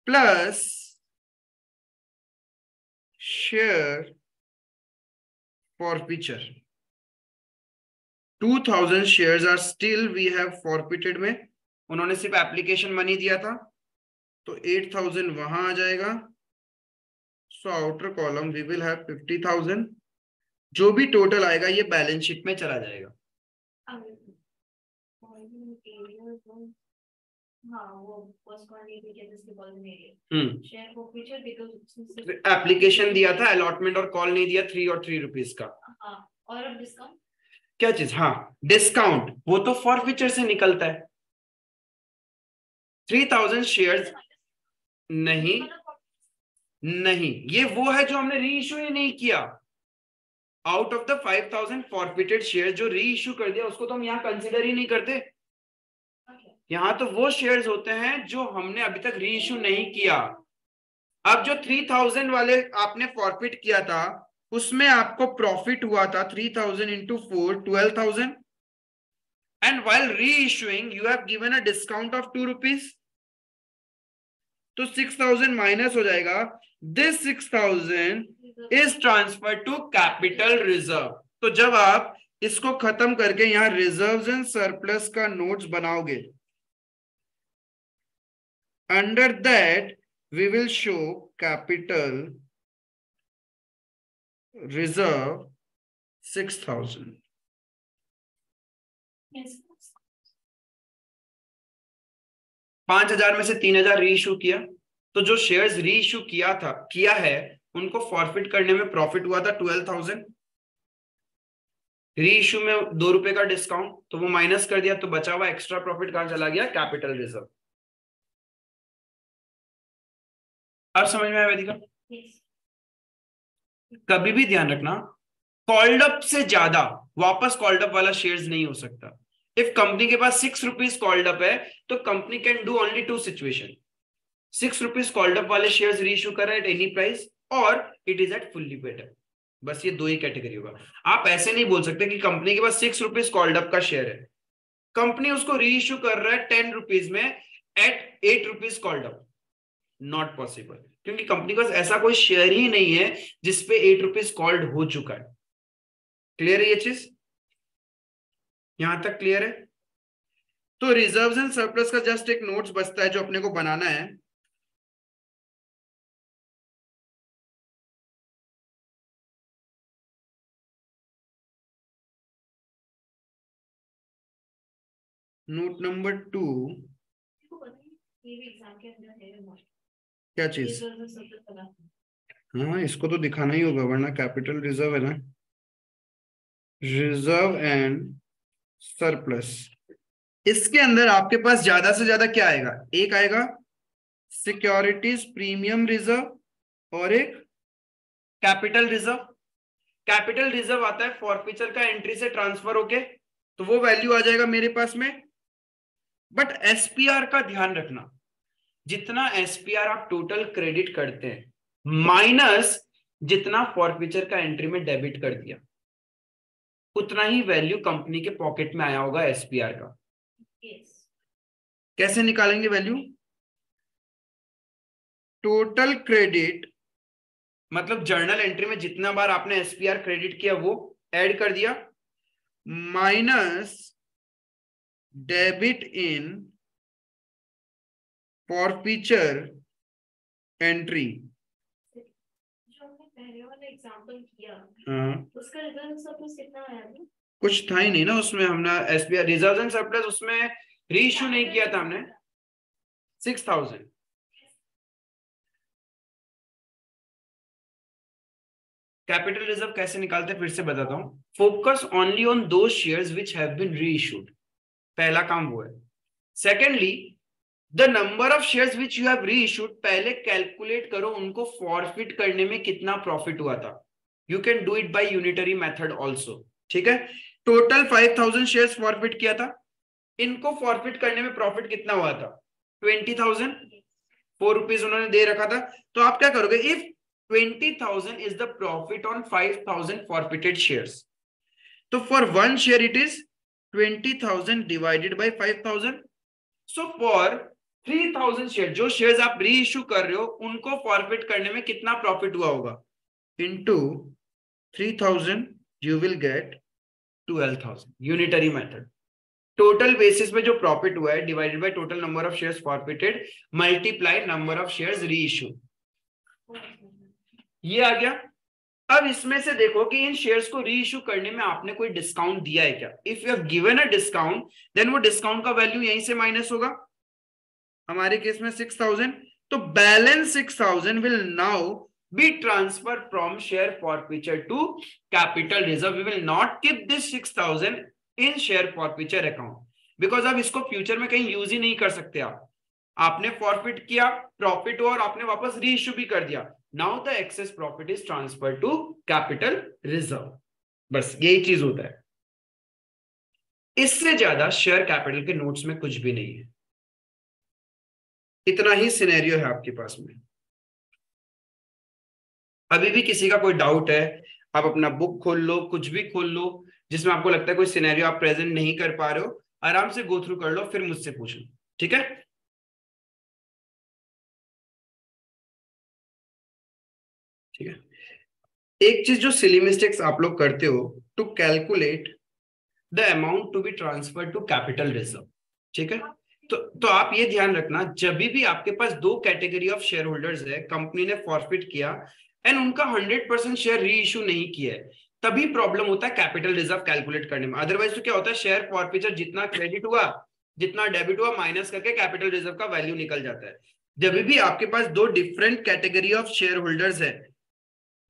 plus share forfeiture 2,000 shares are still we have forfeited में, उन्होंने सिर्फ एप्लीकेशन मनी दिया था, तो 8,000 वहां आ जाएगा, so outer column we will have 50,000, जो भी टोटल आएगा ये बैलेंस शीट में चला जाएगा। एप्लीकेशन दिया था, अलॉटमेंट और कॉल नहीं दिया, 3 और 3 रुपीज का। और अब डिस्काउंट क्या चीज? हाँ, डिस्काउंट वो तो फॉरफीचर से निकलता है। 3,000 शेयर्स नहीं, ये वो है जो हमने री इश्यू ही नहीं किया। Out of the 5,000 forfeited share जो री इश्यू कर दिया उसको तो हम यहाँ कंसिडर ही नहीं करते। यहाँ तो वो शेयर्स होते हैं जो हमने अभी तक री इश्यू नहीं किया। अब जो 3,000 वाले आपने फॉरफिट किया था उसमें आपको प्रॉफिट हुआ था 3,000 into 4, 12,000, and while reissuing you have given a discount of 2 rupees, तो 6,000 माइनस हो जाएगा। This 6,000 is transferred to capital reserve। तो जब आप इसको खत्म करके यहां रिजर्व्स एंड सरप्लस का नोट्स बनाओगे. Under that we will show capital reserve 6,000. Yes. 5,000 में से 3,000 री इशू किया, तो जो शेयर्स री इशू किया है उनको फॉरफिट करने में प्रॉफिट हुआ था 12,000. री इशू में ₹2 का डिस्काउंट, तो वो माइनस कर दिया, तो बचा हुआ एक्स्ट्रा प्रॉफिट कहां चला गया? Capital reserve. अब समझ में आया वेदिका? Yes. कभी भी ध्यान रखना, कॉल्ड अप से ज्यादा वापस कॉल्ड अप वाला शेयर्स नहीं हो सकता. इफ कंपनी के पास ₹6 कॉल्ड अप है तो company can do only 2 situation. ₹6 called up वाले शेयर्स री इशू कर रहे हैं एट एनी प्राइस, और it is at fully paid up. बस ये 2 ही कैटेगरी होगा. आप ऐसे नहीं बोल सकते कि कंपनी के पास ₹6 कॉल्ड अप का शेयर है, कंपनी उसको री इशू कर रहा है ₹10 में at ₹8 called up. Not possible, क्योंकि कंपनी के पास ऐसा कोई शेयर ही नहीं है जिसपे ₹8 कॉल्ड हो चुका है. क्लियर है ये चीज? यहां तक क्लियर है? तो रिजर्व्स एंड सरप्लस का जस्ट एक नोट्स बचता है जो अपने को बनाना है. Note number 2. ये भी एग्जाम के अंदर है मोस्ट. क्या चीज? रिजर्व सरप्लस वाला. हाँ, इसको तो दिखाना ही होगा, वरना कैपिटल रिजर्व है ना. रिजर्व एंड सरप्लस, इसके अंदर आपके पास ज्यादा से ज्यादा क्या आएगा? एक आएगा सिक्योरिटीज प्रीमियम रिजर्व और एक कैपिटल रिजर्व. कैपिटल रिजर्व आता है फॉरफीचर का एंट्री से ट्रांसफर होके, तो वो वैल्यू आ जाएगा मेरे पास में. बट एसपीआर का ध्यान रखना, जितना एसपीआर आप टोटल क्रेडिट करते हैं माइनस जितना फॉरफीचर का एंट्री में डेबिट कर दिया, उतना ही वैल्यू कंपनी के पॉकेट में आया होगा एसपीआर का. Yes. कैसे निकालेंगे वैल्यू? टोटल क्रेडिट मतलब जर्नल एंट्री में जितना बार आपने एसपीआर क्रेडिट किया वो ऐड कर दिया, minus debit in forfeiture entry. जो हमने पहले वाला एग्जांपल किया, उसका रिजर्व सरप्लस कितना आया था? कुछ था ही नहीं ना उसमें. हमने एसपीआर रिजर्व एंड सरप्लस उसमें री इशू नहीं किया था हमने. 6,000. कैपिटल रिजर्व कैसे निकालते हैं फिर से बताता हूं. फोकस ओनली ऑन दो शेयर्स विच हैव बीन री इशूड. पहला काम वो है. Secondly, the number of shares which you have री इशूड, पहले कैलकुलेट करो उनको फॉरफिट करने में कितना प्रॉफिट हुआ था. You can do it by unitary method also. ठीक है, टोटल 5,000 शेयर्स फॉरफिट किया था, इनको फॉरफिट करने में प्रॉफिट कितना हुआ था? 20,000. ₹4 उन्होंने दे रखा था, तो आप क्या करोगे? If 20,000 is the profit on 5,000 forfeited shares, so for one share it is 20,000 divided by 5,000. so for 3,000 share, जो शेयर्स आप री इशू कर रहे हो उनको फॉरफिट करने में कितना प्रॉफिट हुआ होगा? Into 3,000 you will get 12,000. Unitary method. Total basis पे जो प्रॉफिट हुआ है divided by total number of shares forfeited multiply number of shares री इशू. ये आ गया. अब इसमें से देखो कि इन शेयर्स को री इशू करने में आपने कोई डिस्काउंट दिया है क्या? If you have given a discount, then वो डिस्काउंट का वैल्यू यहीं से माइनस होगा. हमारे केस में 6,000, तो balance 6,000 will now be transfer from share forfeiture to capital reserve. We will not keep this 6,000 in share forfeiture account, because अब इसको फ्यूचर में कहीं यूज ही नहीं कर सकते आप. आपने फॉरफिट किया, प्रॉफिट हुआ और आपने वापस री इशू भी कर दिया. Now the excess profit is transferred to capital reserve. बस यही चीज होता है. इससे ज्यादा शेयर कैपिटल के नोट्स में कुछ भी नहीं है. इतना ही सिनेरियो है आपके पास में. अभी भी किसी का कोई डाउट है, आप अपना बुक खोल लो, कुछ भी खोल लो, जिसमें आपको लगता है कोई सिनेरियो आप प्रेजेंट नहीं कर पा रहे हो, आराम से गो थ्रू कर लो, फिर मुझसे पूछ लो. ठीक है? ठीक है. एक चीज जो सिली मिस्टेक्स आप लोग करते हो, to calculate the amount to be transfer to capital reserve. ठीक है, तो आप ये ध्यान रखना, जब भी आपके पास दो कैटेगरी ऑफ शेयर होल्डर्स है, कंपनी ने फॉरफिट किया एंड उनका 100% शेयर री इशू नहीं किया है, तभी प्रॉब्लम होता है कैपिटल रिजर्व कैलकुलेट करने में। अदरवाइज तो क्या होता है, शेयर फॉरफिचर जितना क्रेडिट हुआ जितना डेबिट हुआ माइनस करके कैपिटल रिजर्व का वैल्यू निकल जाता है। जब भी आपके पास दो different category of share holders है,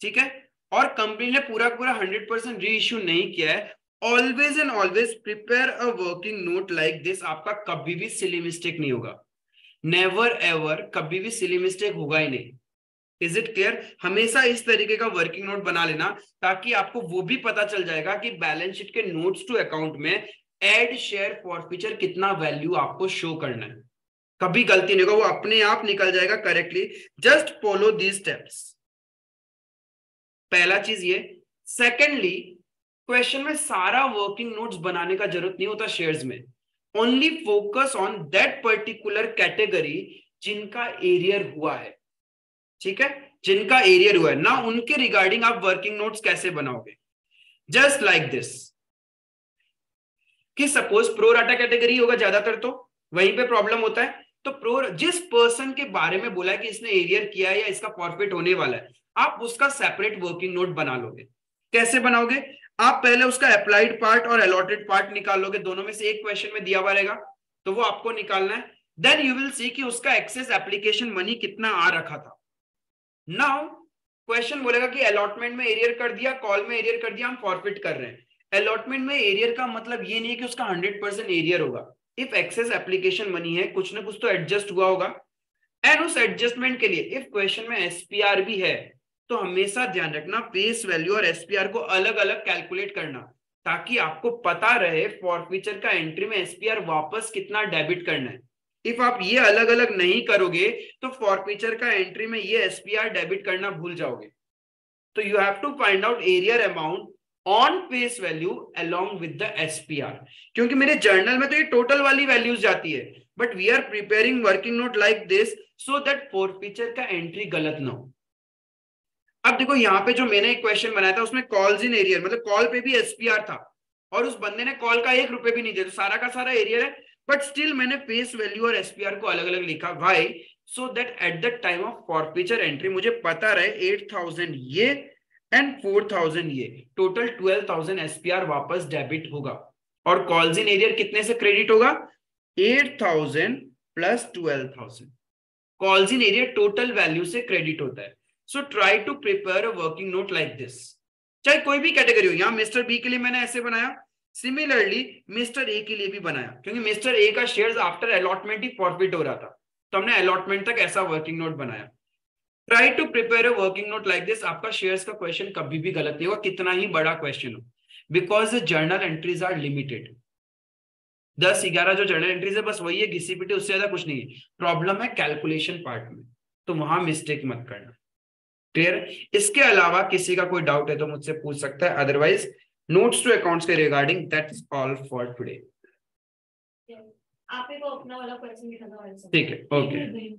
ठीक है, और कंपनी ने पूरा 100% री इश्यू नहीं किया है, always and always prepare a working note like this. आपका कभी भी सिली मिस्टेक नहीं होगा, नेवर एवर, कभी भी सिली मिस्टेक होगा ही नहीं। Is it clear? हमेशा इस तरीके का वर्किंग नोट बना लेना, ताकि आपको वो भी पता चल जाएगा कि बैलेंस शीट के नोट्स टू अकाउंट में एड शेयर फॉरफिचर कितना वैल्यू आपको शो करना है। कभी गलती नहीं होगा, वो अपने आप निकल जाएगा correctly. Just follow these steps. पहला चीज ये। सेकेंडली, क्वेश्चन में सारा वर्किंग नोट्स बनाने का जरूरत नहीं होता शेयर्स में। Only focus on that particular category जिनका एरियर हुआ है। ठीक है, जिनका एरियर हुआ है ना, उनके रिगार्डिंग आप वर्किंग नोट्स कैसे बनाओगे। जस्ट लाइक दिस, कि सपोज प्रो राटा कैटेगरी होगा ज्यादातर, तो वहीं पे प्रॉब्लम होता है। तो प्रो, जिस पर्सन के बारे में बोला है कि इसने एरियर किया है या इसका फॉरफिट होने वाला है, आप उसका सेपरेट वर्किंग नोट बना लोगे। कैसे बनाओगे? आप पहले उसका अप्लाइड पार्ट और अलॉटेड पार्ट निकाल लोगे, दोनों में से एक क्वेश्चन में दिया हुआ रहेगा, तो वो आपको निकालना है। देन यू विल सी कि उसका एक्सेस एप्लीकेशन मनी कितना आ रखा था। नाउ क्वेश्चन बोलेगा कि अलॉटमेंट में एरियर कर दिया, कॉल में एरियर कर दिया, हम फॉरफिट कर रहे हैं। अलॉटमेंट में एरियर का मतलब ये नहीं है कि उसका 100% एरियर होगा। इफ एक्सेस एप्लीकेशन मनी है, कुछ ना कुछ तो एडजस्ट हुआ होगा, एंड उस एडजस्टमेंट के लिए इफ क्वेश्चन में एसपीआर भी है, तो हमेशा ध्यान रखना फेस वैल्यू और एसपीआर को अलग अलग कैलकुलेट करना, ताकि आपको पता रहे फॉरफिचर का एंट्री में एसपीआर वापस कितना डेबिट करना है। इफ आप ये अलग अलग नहीं करोगे तो फॉरफिचर का एंट्री में ये एसपीआर डेबिट करना भूल जाओगे। तो you have to find out arrear amount on face value along with the SPR, क्योंकि मेरे जर्नल में तो ये टोटल वाली वैल्यूज जाती है, but we are preparing working note like this so that forfeiture का एंट्री गलत ना हो। अब देखो, यहाँ पे जो मैंने एक क्वेश्चन बनाया था उसमें कॉल्स इन एरियर, मतलब कॉल पे भी एसपीआर था और उस बंदे ने कॉल का 1 रुपए भी नहीं दिया, तो सारा का सारा एरियर है, बट स्टिल मैंने फेस वैल्यू और एसपीआर को अलग अलग लिखा। Why? So that at the time of forfeiture entry मुझे पता रहे 8000 ये एंड 4000 ये, टोटल 12000 एसपीआर वापस डेबिट होगा। और कॉल्स इन एरियर कितने से क्रेडिट होगा? 8000 plus 12000। Calls in arrear total value से क्रेडिट होता है। So try to prepare a working note like this, चाहे कोई भी कैटेगरी हो। यहां मिस्टर बी के लिए मैंने ऐसे बनाया, सिमिलरली मिस्टर ए के लिए भी बनाया, क्योंकि मिस्टर ए का शेयर्स आफ्टर अलॉटमेंट ही फॉरफिट हो रहा था, तो हमने अलॉटमेंट तक ऐसा वर्किंग नोट बनाया। Try to prepare a working note like this. आपका शेयर्स का क्वेश्चन कभी भी गलत नहीं होगा, कितना ही बड़ा क्वेश्चन हो, because the journal entries are limited. 10-11 जो जर्नल एंट्रीज है बस वही है, घिसी पिटी, उससे ज्यादा कुछ नहीं है। प्रॉब्लम है कैलकुलेशन पार्ट में, तो वहां मिस्टेक मत करना। क्लियर? इसके अलावा किसी का कोई डाउट है तो मुझसे पूछ सकता है, अदरवाइज नोट्स टू अकाउंट्स के regarding that's all for today. आप ही को अपना वाला क्वेश्चन लिखा था। ठीक है, ओके।